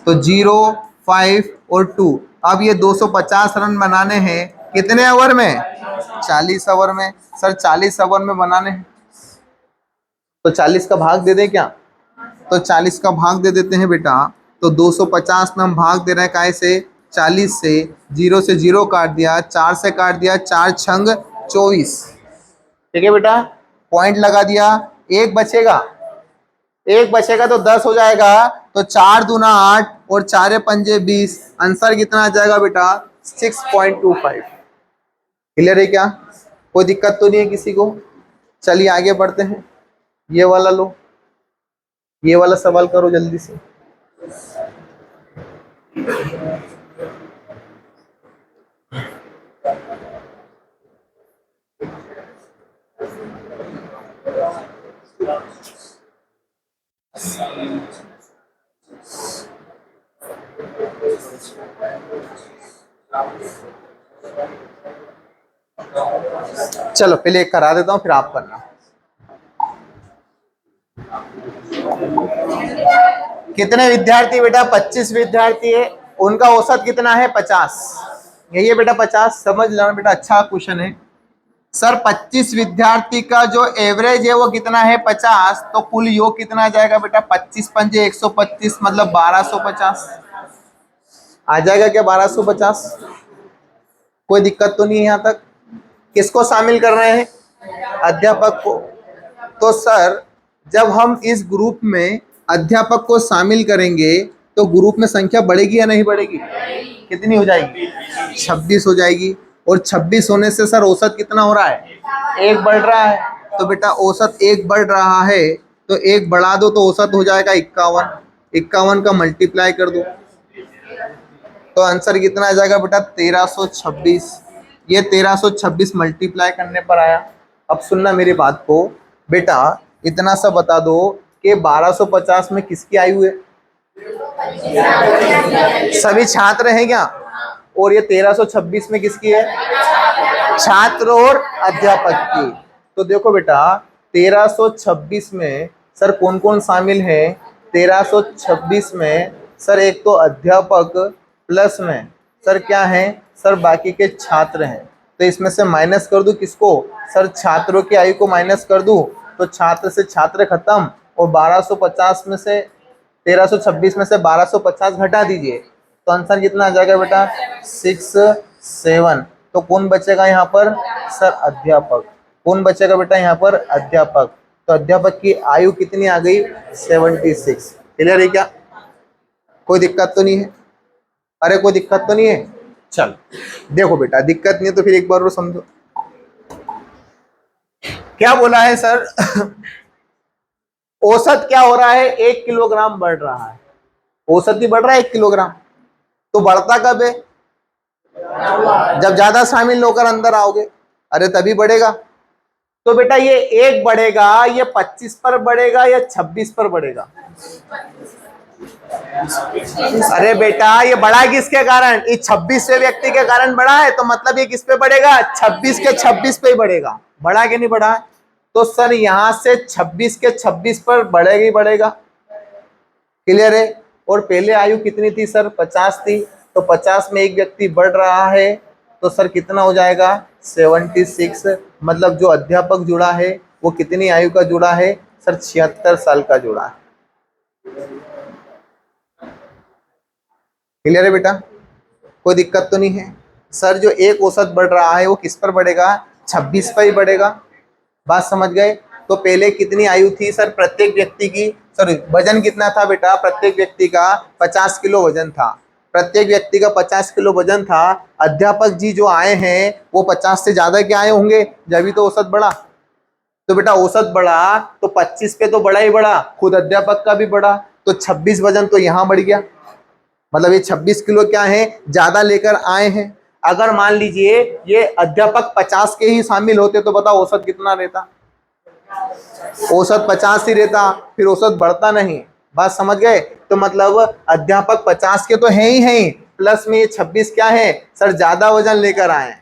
तो 0 5 और 2। अब ये 250 रन बनाने हैं कितने ओवर में 40 ओवर में। सर 40 ओवर में बनाने हैं, तो 40 का भाग दे दें क्या? तो 40 का भाग दे देते हैं बेटा। तो 250 में हम भाग दे रहे हैं काय से 40 से, 0 से 0 काट दिया, 4 से काट दिया, 4 छंग 24। ठीक है बेटा, पॉइंट लगा दिया। एक बचेगा, एक बचेगा तो 10 हो जाएगा। तो 4 दूना 8 और 4 पंजे 20। आंसर कितना आ जाएगा बेटा 6.25। क्लियर है क्या? कोई दिक्कत तो नहीं है किसी को? चलिए आगे बढ़ते हैं। ये वाला लो, ये वाला सवाल करो जल्दी से। चलो पहले एक करा देता हूं फिर आप करना। कितने विद्यार्थी बेटा 25 विद्यार्थी है, उनका औसत कितना है 50। यही है बेटा 50। समझ लेना बेटा, अच्छा क्वेश्चन है सर। 25 विद्यार्थी का जो एवरेज है वो कितना है 50। तो कुल योग कितना आ जाएगा बेटा 25 पंजे 125 मतलब 1250 आ जाएगा क्या 1250? कोई दिक्कत तो नहीं है यहाँ तक? किसको शामिल कर रहे हैं? अध्यापक को। तो सर जब हम इस ग्रुप में अध्यापक को शामिल करेंगे तो ग्रुप में संख्या बढ़ेगी या नहीं बढ़ेगी? कितनी हो जाएगी 26 हो जाएगी। और 26 होने से सर औसत कितना हो रहा है? 1 बढ़ रहा है। तो बेटा औसत 1 बढ़ रहा है, तो 1 बढ़ा दो तो औसत हो जाएगा 51। 51 का मल्टीप्लाई कर दो तो आंसर कितना आ जाएगा बेटा 1326। ये 1326 मल्टीप्लाई करने पर आया। अब सुनना मेरी बात को बेटा, इतना सा बता दो कि 1250 में किसकी आयु है? सभी छात्र हैं क्या? और ये 1326 में किसकी है? छात्र और अध्यापक की। तो देखो बेटा 1326 में सर कौन कौन शामिल है 1326 में? सर एक तो अध्यापक प्लस में सर क्या है सर बाकी के छात्र हैं। तो इसमें से माइनस कर दूं किसको? सर छात्रों की आयु को माइनस कर दूं तो छात्र से छात्र खत्म, और 1250 में से 1326 में से 1250 घटा दीजिए तो आंसर कितना आ जाएगा बेटा? 67। तो कौन बचेगा यहाँ पर? सर अध्यापक। कौन बचेगा बेटा यहाँ पर? अध्यापक। तो अध्यापक की आयु कितनी आ गई? 76। क्लियर है क्या? कोई दिक्कत तो नहीं है? अरे कोई दिक्कत तो नहीं है? चल देखो बेटा, दिक्कत नहीं है तो फिर एक बार वो समझो क्या बोला है सर। औसत क्या हो रहा है? 1 किलोग्राम बढ़ रहा है। औसत ही बढ़ रहा है 1 किलोग्राम। तो बढ़ता कब है? जब ज्यादा शामिल होकर अंदर आओगे, अरे तभी बढ़ेगा। तो बेटा ये 1 बढ़ेगा, ये 25 पर बढ़ेगा या 26 पर बढ़ेगा? अरे बेटा ये बढ़ा किसके कारण? इस 26वें व्यक्ति के कारण बढ़ा है, तो मतलब ये किस पे बढ़ेगा? 26 के 26 पे ही बढ़ेगा। बढ़ा कि नहीं बढ़ा? तो सर यहां से 26 के 26 पर बढ़ेगा ही बढ़ेगा। क्लियर है? और पहले आयु कितनी थी सर? 50 थी। तो 50 में एक व्यक्ति बढ़ रहा है तो सर कितना हो जाएगा? 76। मतलब जो अध्यापक जुड़ा है वो कितनी आयु का जुड़ा है? सर 76 साल का जुड़ा है। क्लियर है बेटा? कोई दिक्कत तो नहीं है? सर जो एक औसत बढ़ रहा है वो किस पर बढ़ेगा? 26 पर ही बढ़ेगा। बात समझ गए? तो पहले कितनी आयु थी सर प्रत्येक व्यक्ति की? सर वजन कितना था बेटा? प्रत्येक व्यक्ति का 50 किलो वजन था। प्रत्येक व्यक्ति का 50 किलो वजन था। अध्यापक जी जो आए हैं वो 50 से ज्यादा के आए होंगे, जब तो औसत बढ़ा। तो बेटा औसत बढ़ा तो 25 पे तो बढ़ा ही बढ़ा, खुद अध्यापक का भी बढ़ा, तो 26 वजन तो यहाँ बढ़ गया। मतलब ये 26 किलो क्या है? ज्यादा लेकर आए हैं। अगर मान लीजिए ये अध्यापक 50 के ही शामिल होते तो बताओ औसत कितना रहता? औसत 50 ही रहता, फिर औसत बढ़ता नहीं। बात समझ गए? तो मतलब अध्यापक 50 के तो है ही, प्लस में ये 26 क्या है सर? ज्यादा वजन लेकर आए।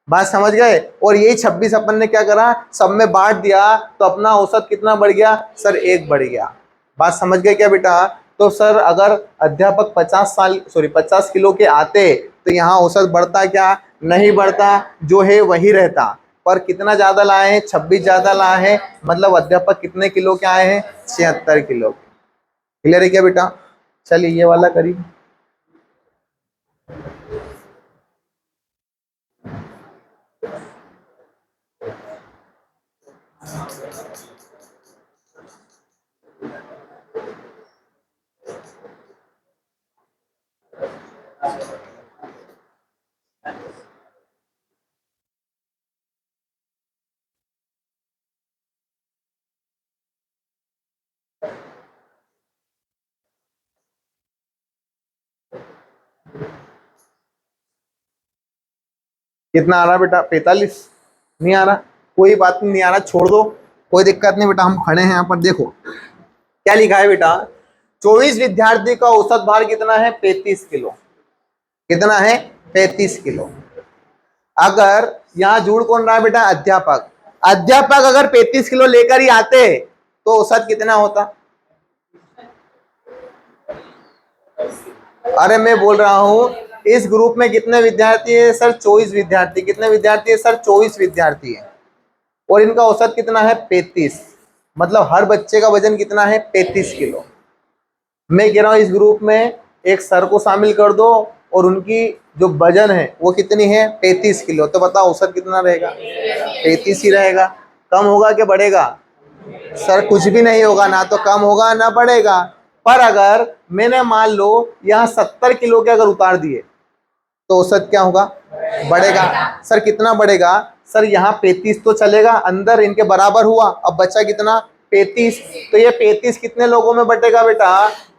बात समझ गए? और यही 26 अपन ने क्या करा? सब में बांट दिया, तो अपना औसत कितना बढ़ गया सर? 1 बढ़ गया। बात समझ गए क्या बेटा? तो सर अगर अध्यापक 50 किलो के आते तो यहाँ औसत बढ़ता क्या? नहीं बढ़ता, जो है वही रहता। पर कितना ज्यादा लाए हैं? 26 ज्यादा लाए हैं, मतलब अध्यापक कितने किलो के आए हैं? 76 किलो। क्लियर है क्या बेटा? चलिए ये वाला करिए। कितना आ रहा बेटा? 45? नहीं आ रहा? कोई बात नहीं आ रहा, छोड़ दो, कोई दिक्कत नहीं बेटा। हम खड़े हैं यहाँ पर, देखो क्या लिखा है बेटा। 24 विद्यार्थी का औसत भार कितना है? 35 किलो। कितना है? 35 किलो। अगर यहाँ जुड़ कौन रहा है बेटा? अध्यापक। अध्यापक अगर 35 किलो लेकर ही आते तो औसत कितना होता? अरे मैं बोल रहा हूं इस ग्रुप में कितने विद्यार्थी है सर? 24 विद्यार्थी। कितने विद्यार्थी है सर? 24 विद्यार्थी है। और इनका औसत कितना है? 35। मतलब हर बच्चे का वजन कितना है? 35 किलो। मैं कह रहा हूं इस ग्रुप में एक सर को शामिल कर दो और उनकी जो वजन है वो कितनी है? 35 किलो। तो बताओ औसत कितना रहेगा? 35 ही रहेगा। कम होगा कि बढ़ेगा? सर कुछ भी नहीं होगा, ना तो कम होगा ना बढ़ेगा। पर अगर मैंने मान लो यहाँ 70 किलो के अगर उतार दिए तो औसत क्या होगा? बढ़ेगा। सर कितना बढ़ेगा? सर यहाँ 35 तो चलेगा, अंदर इनके बराबर हुआ, अब बचा कितना? 35। तो ये 35 कितने लोगों में बटेगा बेटा?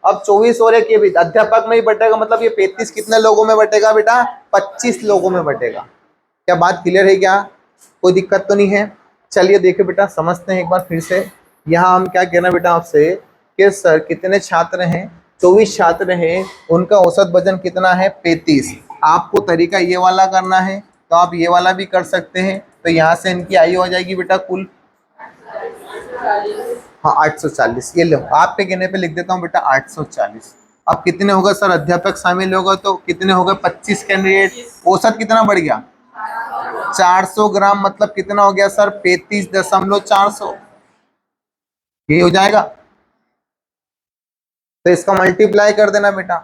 अब 24 और एक ये भी अध्यापक में ही बटेगा, मतलब ये 35 कितने लोगों में बटेगा बेटा? 25 लोगों में बटेगा। क्या बात क्लियर है क्या? कोई दिक्कत तो नहीं है? चलिए देखिए बेटा, समझते हैं एक बार फिर से। यहाँ हम क्या कहना बेटा आपसे कि सर कितने छात्र हैं? 24 छात्र हैं, उनका औसत वजन कितना है? 35। आपको तरीका ये वाला करना है तो आप ये वाला भी कर सकते हैं। तो यहाँ से इनकी आयु हो जाएगी बेटा कुल, हाँ 840, ये लो आप पे कहने पे लिख देता हूँ बेटा 840। अब कितने होगा सर, अध्यापक शामिल होगा तो कितने हो गए 25 कैंडिडेट, औसत कितना बढ़ गया 400 ग्राम, मतलब कितना हो गया सर 35.400, ये हो जाएगा। तो इसका मल्टीप्लाई कर देना बेटा,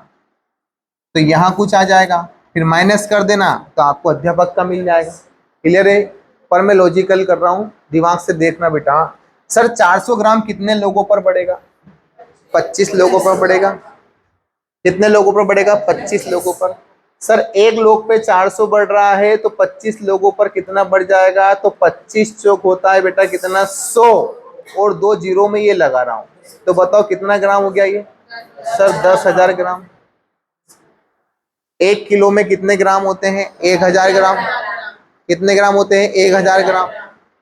तो यहाँ कुछ आ जाएगा, फिर माइनस कर देना तो आपको अध्यापक का मिल जाएगा। क्लियर है? पर मैं लॉजिकल कर रहा हूँ, दिमाग से देखना बेटा। सर 400 ग्राम कितने लोगों पर बढ़ेगा, 25 लोगों पर बढ़ेगा। कितने लोगों पर बढ़ेगा, 25 लोगों पर। सर एक लोग पे 400 बढ़ रहा है तो 25 लोगों पर कितना बढ़ जाएगा, तो 25 चौक होता है बेटा कितना 100, और 2 जीरो में ये लगा रहा हूं, तो बताओ कितना ग्राम हो गया ये सर 10,000 ग्राम। 1 किलो में कितने ग्राम होते हैं, 1,000 ग्राम। कितने ग्राम होते हैं, 1,000 ग्राम।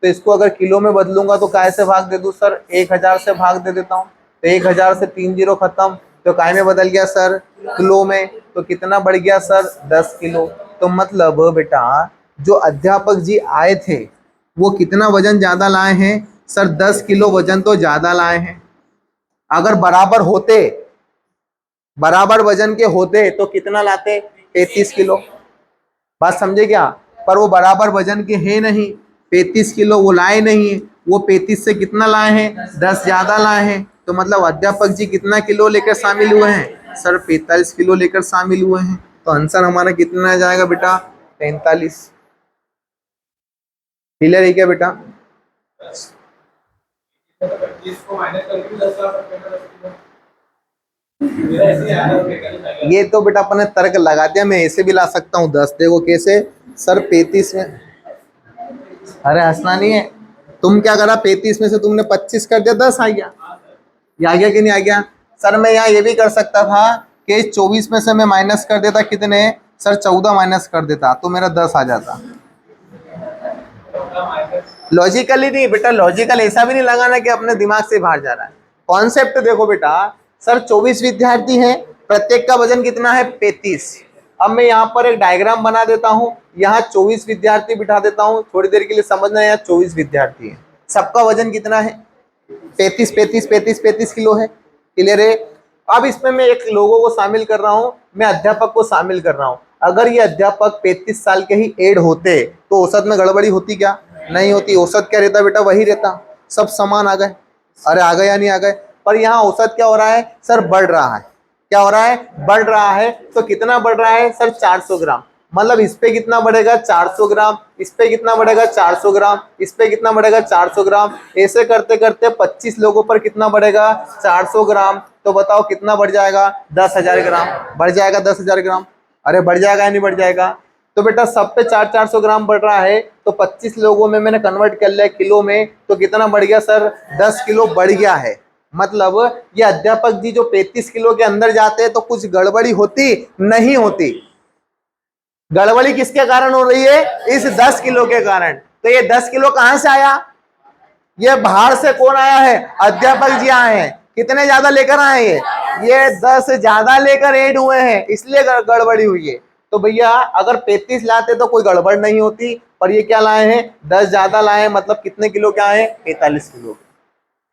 तो इसको अगर किलो में बदलूंगा तो काय से भाग दे दूं सर, 1,000 से भाग दे देता हूँ, तो 1,000 से 3 जीरो खत्म, तो काय में बदल गया सर, किलो में। तो कितना बढ़ गया सर 10 किलो। तो मतलब बेटा जो अध्यापक जी आए थे वो कितना वजन ज्यादा लाए हैं सर, 10 किलो वजन तो ज्यादा लाए हैं। अगर बराबर वजन के होते तो कितना लाते, 33 किलो। बात समझे क्या? पर वो बराबर वजन के हैं नहीं, 35 किलो वो लाए नहीं, वो 35 से कितना लाए हैं, 10 ज्यादा लाए हैं। तो मतलब अध्यापक जी कितना किलो लेकर शामिल हुए हैं सर, 45 किलो लेकर शामिल हुए हैं। तो आंसर हमारा कितना आ जाएगा बेटा, 45। क्लियर है क्या बेटा? ये तो बेटा अपने तर्क लगा दिया, मैं ऐसे भी ला सकता हूँ 10, देखो कैसे सर 35 में, अरे हंसना नहीं है। तुम क्या करा, 35 में से तुमने 25 कर दिया, 10 आ गया, ये आ गया कि नहीं आ गया? सर मैं यहाँ ये भी कर सकता था कि 24 में से मैं माइनस कर देता, कितने सर 14 माइनस कर देता तो मेरा 10 आ जाता। लॉजिकली नहीं बेटा, लॉजिकल ऐसा भी नहीं लगाना कि अपने दिमाग से बाहर जा रहा है। कॉन्सेप्ट देखो बेटा, सर 24 विद्यार्थी हैं, प्रत्येक का वजन कितना है 35। अब मैं यहाँ पर एक डायग्राम बना देता हूँ, यहाँ 24 विद्यार्थी बिठा देता हूँ, थोड़ी देर के लिए समझना है। यहाँ 24 विद्यार्थी है, सबका वजन कितना है 35 35 35 35 किलो है। क्लियर है? अब इसमें मैं एक लोगों को शामिल कर रहा हूँ, मैं अध्यापक को शामिल कर रहा हूँ। अगर ये अध्यापक 35 साल के ही ऐड होते तो औसत में गड़बड़ी होती क्या, नहीं होती। औसत क्या रहता बेटा, वही रहता, सब समान आ गए। अरे आ गए या नहीं आ गए? पर यहाँ औसत क्या हो रहा है सर, बढ़ रहा है। क्या हो रहा है, बढ़ रहा है। तो कितना बढ़ रहा है सर, 400 ग्राम। मतलब इस पे कितना बढ़ेगा 400 ग्राम, इस पे कितना बढ़ेगा 400 ग्राम, इस पे कितना बढ़ेगा 400 ग्राम। ऐसे करते करते 25 लोगों पर कितना बढ़ेगा 400 ग्राम। तो बताओ कितना बढ़ जाएगा, 10,000 ग्राम बढ़ जाएगा, 10,000 ग्राम। अरे बढ़ जाएगा या नहीं बढ़ जाएगा? तो बेटा सब पे 400 ग्राम बढ़ रहा है, तो 25 लोगों में मैंने कन्वर्ट कर लिया किलो में, तो कितना बढ़ गया सर, 10 किलो बढ़ गया है। मतलब ये अध्यापक जी जो 35 किलो के अंदर जाते हैं तो कुछ गड़बड़ी होती नहीं होती। गड़बड़ी किसके कारण हो रही है, इस 10 किलो के कारण। तो ये 10 किलो कहां से आया, ये बाहर से कौन आया है, अध्यापक जी आए हैं। कितने ज्यादा लेकर आए ये 10 ज्यादा लेकर ऐड हुए हैं, इसलिए गड़बड़ी हुई है। तो भैया अगर 35 लाते तो कोई गड़बड़ नहीं होती, पर ये क्या लाए हैं 10 ज्यादा लाए हैं, मतलब कितने किलो क्या है 45 किलो।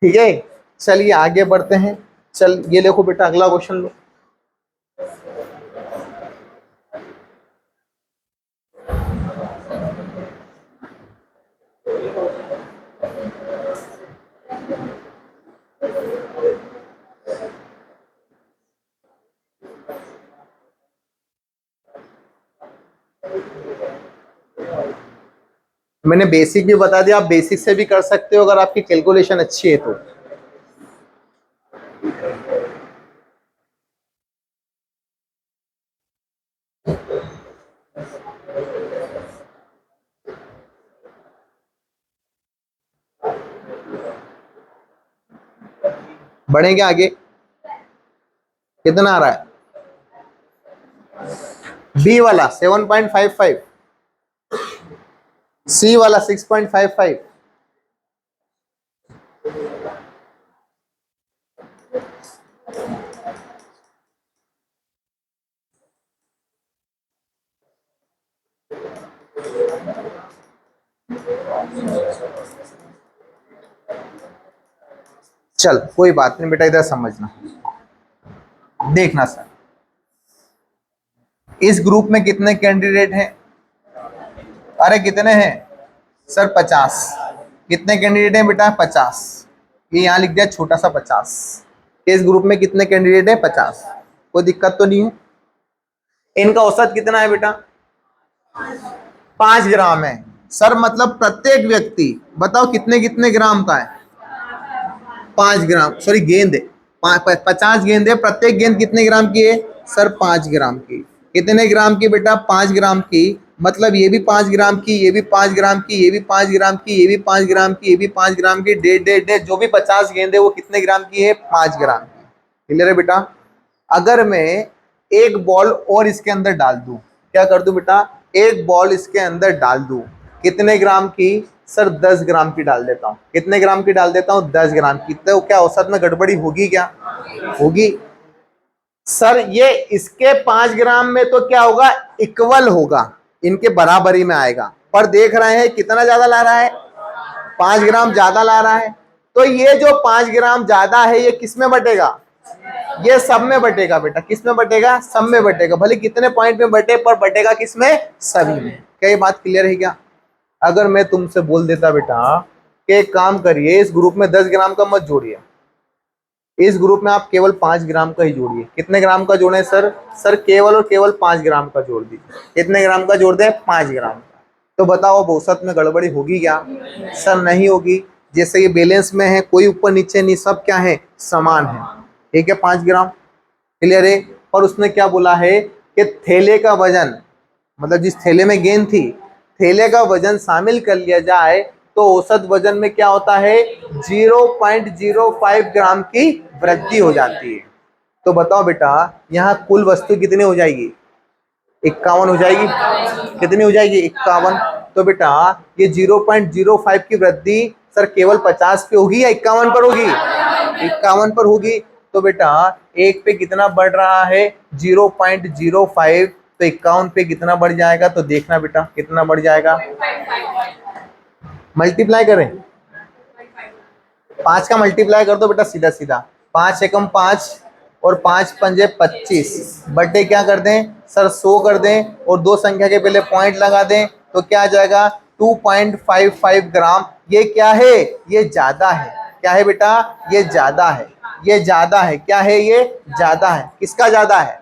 ठीक है, चलिए आगे बढ़ते हैं। चल ये देखो बेटा अगला क्वेश्चन लो। मैंने बेसिक भी बता दिया, आप बेसिक से भी कर सकते हो अगर आपकी कैलकुलेशन अच्छी है तो। बढ़ेंगे आगे, कितना आ रहा है बी वाला 7.55, सी वाला 6.55। चल कोई बात नहीं बेटा, इधर समझना, देखना सर, इस ग्रुप में कितने कैंडिडेट हैं? अरे कितने हैं सर? 50। कितने कैंडिडेट हैं बेटा? 50। ये यहाँ लिख दिया छोटा सा 50। इस ग्रुप में कितने कैंडिडेट हैं? 50। कोई दिक्कत तो नहीं है? इनका औसत कितना है बेटा? 5 ग्राम है सर। मतलब प्रत्येक व्यक्ति बताओ कितने कितने ग्राम का है? 5 ग्राम, सॉरी गेंद है, 50 गेंद है, प्रत्येक गेंद कितने ग्राम की है सर? 5 ग्राम की। कितने ग्राम की बेटा? 5 ग्राम की। मतलब ये भी 5 ग्राम की, ये भी 5 ग्राम की, ये भी 5 ग्राम की, ये भी 5 ग्राम की, ये भी 5 ग्राम की, डेढ़ डेढ़ डेढ़, जो भी 50 गेंद है वो कितने ग्राम की है? 5 ग्राम की। क्लियर है बेटा? अगर मैं एक बॉल और इसके अंदर डाल दूं, क्या कर दूं बेटा? एक बॉल इसके अंदर डाल दूं, कितने ग्राम की सर? 10 ग्राम की डाल देता हूं। कितने ग्राम की डाल देता हूं? 10 ग्राम की। तो क्या औसत में गड़बड़ी होगी? क्या होगी सर? ये इसके 5 ग्राम में तो क्या होगा? इक्वल होगा, इनके बराबरी में आएगा। पर देख रहे हैं कितना ज्यादा ला रहा है? 5 ग्राम ज्यादा ला रहा है। तो ये जो 5 ग्राम ज्यादा है ये किस में बटेगा? ये सब में बटेगा बेटा। किस में बटेगा? सब में बटेगा। भले कितने पॉइंट में बटे, पर बटेगा किस में? सभी में। क्या ये बात क्लियर है क्या? अगर मैं तुमसे बोल देता बेटा कि एक काम करिए, इस ग्रुप में 10 ग्राम का मत जोड़िए, इस ग्रुप में आप केवल 5 ग्राम का ही जोड़िए। कितने ग्राम का जोड़े सर? सर केवल और केवल 5 ग्राम का जोड़ दीजिए। कितने ग्राम का जोड़ दें? 5 ग्राम का। तो बताओ अब औसत में गड़बड़ी होगी क्या सर? नहीं होगी। जैसे ये बैलेंस में है, कोई ऊपर नीचे नहीं, सब क्या है? समान है। ठीक है, 5 ग्राम। क्लियर है? पर उसने क्या बोला है कि थैले का वजन, मतलब जिस थैले में गेंद थी, थैले का वजन शामिल कर लिया जाए तो औसत वजन में क्या होता है? 0.05 ग्राम की वृद्धि हो जाती है। तो बताओ बेटा यहाँ कुल वस्तु कितनी हो जाएगी? 51 हो जाएगी। कितनी हो जाएगी? 51। तो बेटा ये 0.05 की वृद्धि सर केवल 50 पे होगी या 51 पर होगी? 51 पर होगी। तो बेटा एक पे कितना बढ़ रहा है? 0.05। तो 51 पे कितना बढ़ जाएगा? तो देखना बेटा कितना बढ़ जाएगा। मल्टीप्लाई करें, 5 का मल्टीप्लाई कर दो बेटा सीधा सीधा। 5 एकम 5 और 5 पंजे 25 बटे क्या कर दें सर? 100 कर दें और दो संख्या के पहले पॉइंट लगा दें। तो क्या आ जाएगा? 2.55 ग्राम। ये क्या है? ये ज्यादा है। क्या है बेटा? ये ज्यादा है। ये ज्यादा है। क्या है? ये ज्यादा है। किसका ज्यादा है?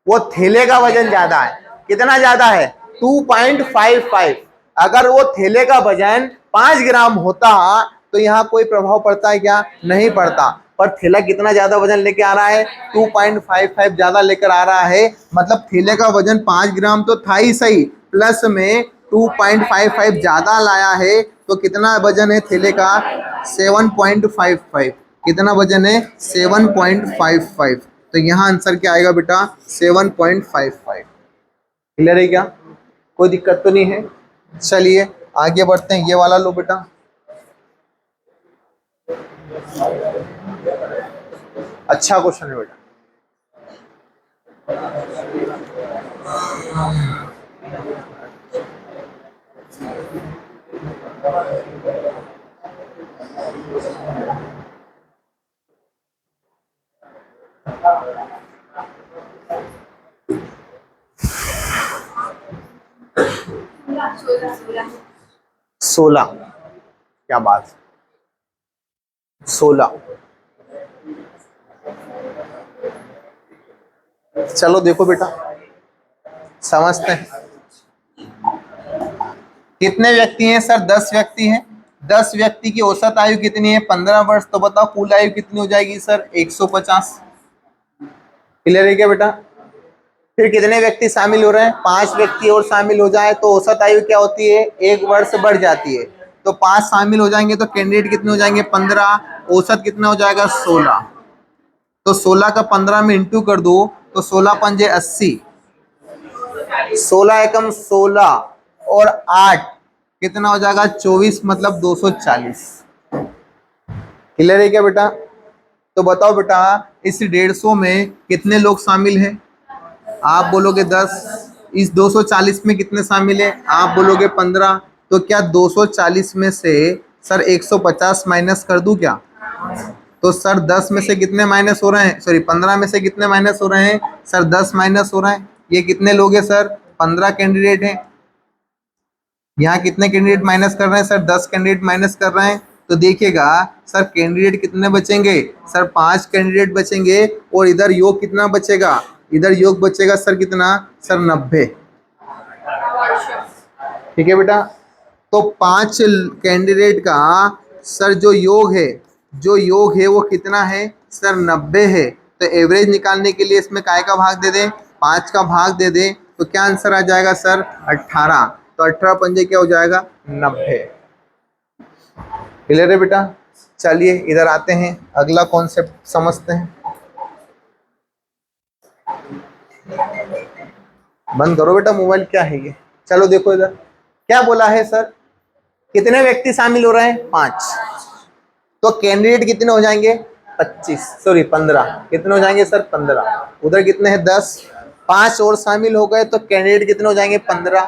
वो थैले का वजन ज्यादा है। कितना ज्यादा है? 2.55। अगर वो थैले का वजन 5 ग्राम होता तो यहाँ कोई प्रभाव पड़ता है क्या? नहीं पड़ता। पर थैला कितना ज्यादा वजन लेके आ रहा है? 2.55 ज्यादा लेकर आ रहा है। मतलब थैले का वजन 5 ग्राम तो था ही सही, प्लस में 2.55 ज्यादा लाया है। तो कितना वजन है थैले का? 7.55। कितना वजन है? 7.55। तो यहाँ आंसर क्या आएगा बेटा? 7.55। क्लियर है क्या? कोई दिक्कत तो नहीं है? चलिए आगे बढ़ते हैं। ये वाला लो बेटा, अच्छा क्वेश्चन है बेटा। सोलह। क्या बात? 16। चलो देखो बेटा समझते हैं। कितने व्यक्ति हैं सर? 10 व्यक्ति हैं। 10 व्यक्ति की औसत आयु कितनी है? 15 वर्ष। तो बताओ कुल आयु कितनी हो जाएगी सर? 150। क्लियर है क्या बेटा? फिर कितने व्यक्ति शामिल हो रहे हैं? 5 व्यक्ति और शामिल हो जाए तो औसत आयु क्या होती है? 1 वर्ष बढ़ जाती है। तो 5 शामिल हो जाएंगे तो कैंडिडेट कितने हो जाएंगे? 15। औसत कितना हो जाएगा? 16। तो 16 का 15 में इंटू कर दो तो 16 पंजे 80, 16 एकम 16 और 8 कितना हो जाएगा? 24, मतलब 240। क्लियर है क्या बेटा? तो बताओ बेटा इस 150 में कितने लोग शामिल हैं? आप बोलोगे 10। इस 240 में कितने शामिल है? आप बोलोगे 15। तो क्या 240 में से सर 150 माइनस कर दूं क्या? तो सर 10 में से कितने माइनस हो रहे हैं, सॉरी 15 में से कितने माइनस हो रहे हैं सर, 10 माइनस हो रहा है। ये कितने लोग हैं सर, 15 कैंडिडेट हैं। यहाँ कितने कैंडिडेट माइनस कर रहे हैं सर, 10 कैंडिडेट माइनस कर रहे हैं। तो देखिएगा सर कैंडिडेट कितने बचेंगे सर, 5 कैंडिडेट बचेंगे। और इधर योग कितना बचेगा, इधर योग बचेगा सर कितना सर 90। ठीक है बेटा, तो 5 कैंडिडेट का सर जो योग है, जो योग है वो कितना है सर 90 है। तो एवरेज निकालने के लिए इसमें काय का भाग दे दें, 5 का भाग दे दें, तो क्या आंसर आ जाएगा सर 18। तो 18 पंजे क्या हो जाएगा 90। क्लियर है बेटा। चलिए इधर आते हैं, अगला कॉन्सेप्ट समझते हैं। बंद करो बेटा मोबाइल, क्या है ये। चलो देखो इधर क्या बोला है सर, कितने व्यक्ति शामिल हो रहे हैं 5। तो कैंडिडेट कितने हो जाएंगे 25, सॉरी 15। कितने हो जाएंगे सर 15। उधर कितने हैं 10, 5 और शामिल हो गए तो कैंडिडेट कितने हो जाएंगे 15।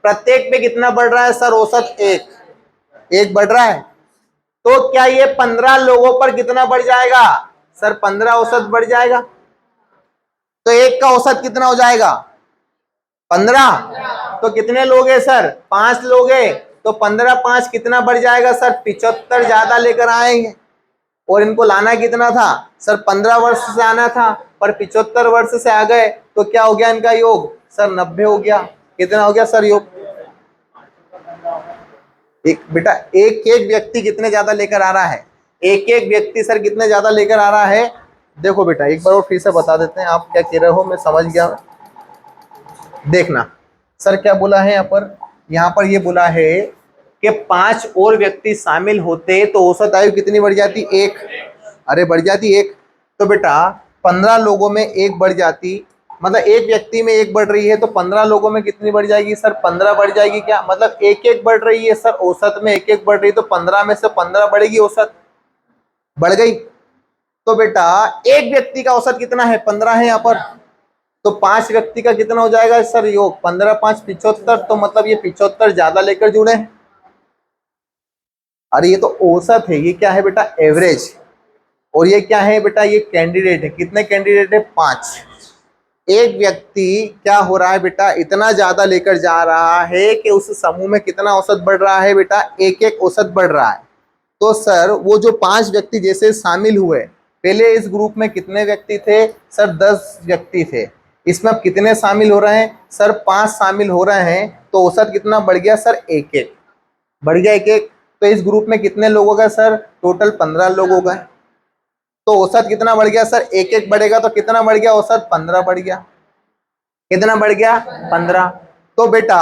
प्रत्येक पे कितना बढ़ रहा है सर, औसत 1 बढ़ रहा है। तो क्या ये 15 लोगों पर कितना बढ़ जाएगा सर, 15 औसत बढ़ जाएगा। तो एक का औसत कितना हो जाएगा 15। तो कितने लोग हैं सर, 5 लोग हैं। तो 15 5 कितना बढ़ जाएगा सर, 75 ज्यादा लेकर आएंगे। और इनको लाना कितना था सर, 15 वर्ष से आना था, पर 75 वर्ष से आ गए। तो क्या हो गया इनका योग सर 90 हो गया। कितना हो गया सर योग, एक बेटा एक एक व्यक्ति कितने ज्यादा लेकर आ रहा है, एक एक व्यक्ति सर कितने ज्यादा लेकर आ रहा है। देखो बेटा एक बार और फिर से बता देते हैं, आप क्या कह रहे हो मैं समझ गया। देखना सर क्या बोला है यहाँ पर ये बोला है कि 5 और व्यक्ति शामिल होते तो औसत आयु कितनी बढ़ जाती, 1। अरे बढ़ जाती 1। तो बेटा 15 लोगों में 1 बढ़ जाती, मतलब एक व्यक्ति में 1 बढ़ रही है, तो 15 लोगों में कितनी बढ़ जाएगी सर 15 बढ़ जाएगी। क्या मतलब 1 बढ़ रही है सर, औसत में 1 बढ़ रही है, तो 15 में से 15 बढ़ेगी, औसत बढ़ गई। तो बेटा एक व्यक्ति का औसत कितना है 15 है यहाँ पर। तो 5 व्यक्ति का कितना हो जाएगा सर योग, 15 5 75। तो मतलब ये 75 ज्यादा लेकर जुड़े हैं। अरे ये तो औसत है, ये क्या है बेटा एवरेज। और ये क्या है बेटा, ये कैंडिडेट है। कितने कैंडिडेट है 5। एक व्यक्ति क्या हो रहा है बेटा, इतना ज्यादा लेकर जा रहा है कि उस समूह में कितना औसत बढ़ रहा है बेटा, 1 औसत बढ़ रहा है। तो सर वो जो 5 व्यक्ति जैसे शामिल हुए, पहले इस ग्रुप में कितने व्यक्ति थे सर 10 व्यक्ति थे। इसमें अब कितने शामिल हो रहे हैं सर 5 शामिल हो रहे हैं। तो औसत कितना बढ़ गया सर 1 बढ़ गया 1। तो इस ग्रुप में कितने लोग हो गए सर, टोटल 15 लोग हो गए। तो औसत कितना बढ़ गया सर, 1 बढ़ेगा तो कितना बढ़ गया औसत 15 बढ़ गया। कितना बढ़ गया 15। तो बेटा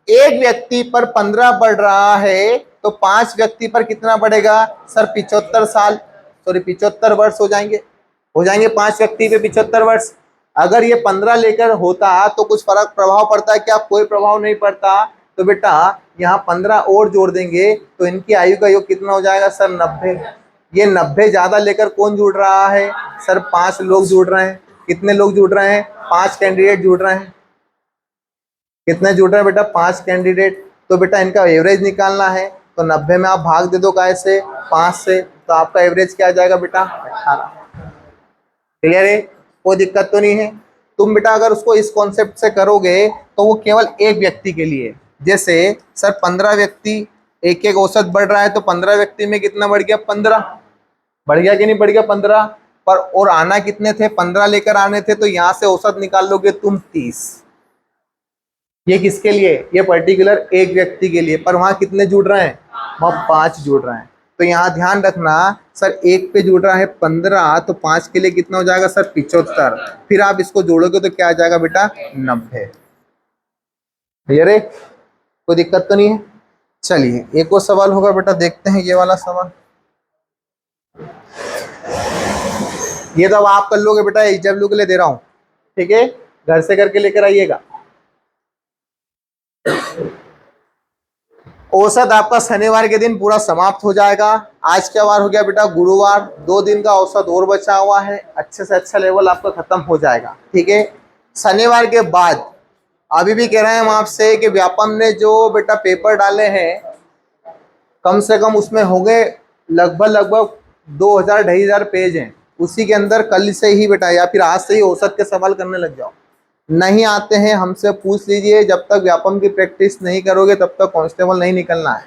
एक व्यक्ति पर 15 बढ़ रहा है, तो 5 व्यक्ति पर कितना बढ़ेगा सर 75 साल, सॉरी 75 वर्ष हो जाएंगे। 5 व्यक्ति पे 75 वर्ष। अगर ये 15 लेकर होता तो कुछ फर्क प्रभाव पड़ता है क्या, कोई प्रभाव नहीं पड़ता। तो बेटा यहाँ 15 और जोड़ देंगे तो इनकी आयु का योग कितना हो जाएगा सर 90। ये 90 ज्यादा लेकर कौन जुड़ रहा है सर, 5 लोग जुड़ रहे हैं। कितने लोग जुड़ रहे हैं, 5 कैंडिडेट जुड़ रहे हैं। कितने जुड़ रहे हैं बेटा 5 कैंडिडेट। तो बेटा इनका एवरेज निकालना है, तो 90 में आप भाग दे दो काय से 5 से, तो आपका एवरेज क्या आ जाएगा बेटा 18। क्लियर है, कोई दिक्कत तो नहीं है। तुम बेटा अगर उसको इस कॉन्सेप्ट से करोगे तो वो केवल एक व्यक्ति के लिए, जैसे सर 15 व्यक्ति 1 औसत बढ़ रहा है, तो 15 व्यक्ति में कितना बढ़ गया 15 बढ़ गया कि नहीं बढ़ गया 15 पर। और आना कितने थे 15 लेकर आने थे, तो यहाँ से औसत निकाल लोगे तुम 30। ये किसके लिए, ये पर्टिकुलर एक व्यक्ति के लिए, पर वहां कितने जुड़ रहे हैं, वहां 5 जुड़ रहे हैं। तो यहाँ ध्यान रखना सर, 1 पे जुड़ रहा है 15, तो 5 के लिए कितना हो जाएगा सर 75। फिर आप इसको जोड़ोगे तो क्या आ जाएगा बेटा 90। क्लियर है, कोई दिक्कत तो नहीं है। चलिए एक और सवाल होगा बेटा, देखते हैं ये वाला सवाल। ये तो अब आप कर लोगे बेटा, एग्जाम के लिए दे रहा हूं, ठीक है, घर से करके लेकर आइएगा। औसत आपका शनिवार के दिन पूरा समाप्त हो जाएगा। आज क्या वार हो गया बेटा, गुरुवार। 2 दिन का औसत और बचा हुआ है, अच्छे से अच्छा लेवल आपका खत्म हो जाएगा, ठीक है। शनिवार के बाद अभी भी कह रहे हैं हम आपसे कि व्यापम ने जो बेटा पेपर डाले हैं, कम से कम उसमें हो गए लगभग 2000 2,500 पेज हैं, उसी के अंदर कल से ही बेटा या फिर आज से ही औसत के सवाल करने लग जाओ। नहीं आते हैं हमसे पूछ लीजिए, जब तक व्यापम की प्रैक्टिस नहीं करोगे तब तक कांस्टेबल नहीं निकलना है।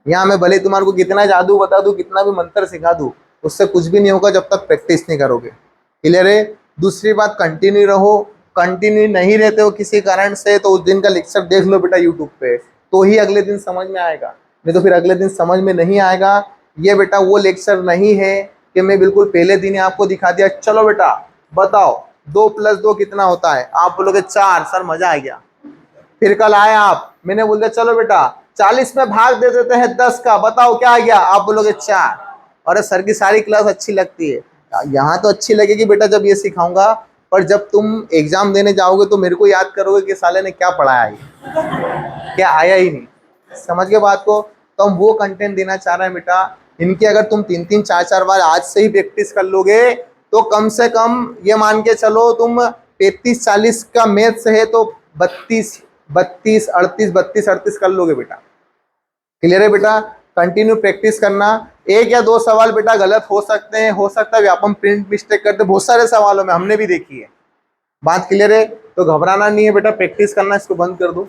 यहाँ मैं भले तुम्हारे को कितना जादू बता दूं, कितना भी मंत्र सिखा दूं, उससे कुछ भी नहीं होगा जब तक प्रैक्टिस नहीं करोगे। क्लियर है? दूसरी बात, कंटिन्यू रहो। कंटिन्यू नहीं रहते हो किसी कारण से तो उस दिन का लेक्चर देख लो बेटा यूट्यूब पे, तो ही अगले दिन समझ में आएगा, नहीं तो फिर अगले दिन समझ में नहीं आएगा। ये बेटा वो लेक्चर नहीं है कि मैं बिल्कुल पहले दिन ही आपको दिखा दिया चलो बेटा बताओ 2 + 2 कितना होता है, आप बोलोगे 4, सर मजा आ गया। फिर कल आए आप, मैंने बोल दिया चलो बेटा 40 में भाग दे देते हैं 10 का, बताओ क्या आ गया, आप बोलोगे 4। अरे सर की सारी क्लास अच्छी लगती है, यहाँ तो अच्छी लगेगी बेटा जब ये सिखाऊंगा, पर जब तुम एग्जाम देने जाओगे तो मेरे को याद करोगे कि साले ने क्या पढ़ाया है, क्या आया ही नहीं। समझ गए बात को? तो हम वो कंटेंट देना चाह रहे हैं बेटा। इनकी अगर तुम 3-3 4-4 बार आज से ही प्रैक्टिस कर लोगे तो कम से कम ये मान के चलो तुम 35-40 का मैथ्स है तो 32-38 कर लोगे बेटा। क्लियर है बेटा? कंटिन्यू प्रैक्टिस करना। 1 या 2 सवाल बेटा गलत हो सकते हैं, हो सकता है व्यापम प्रिंट मिस्टेक करते, बहुत सारे सवालों में हमने भी देखी है। बात क्लियर है? तो घबराना नहीं है बेटा, प्रैक्टिस करना, इसको बंद कर दो।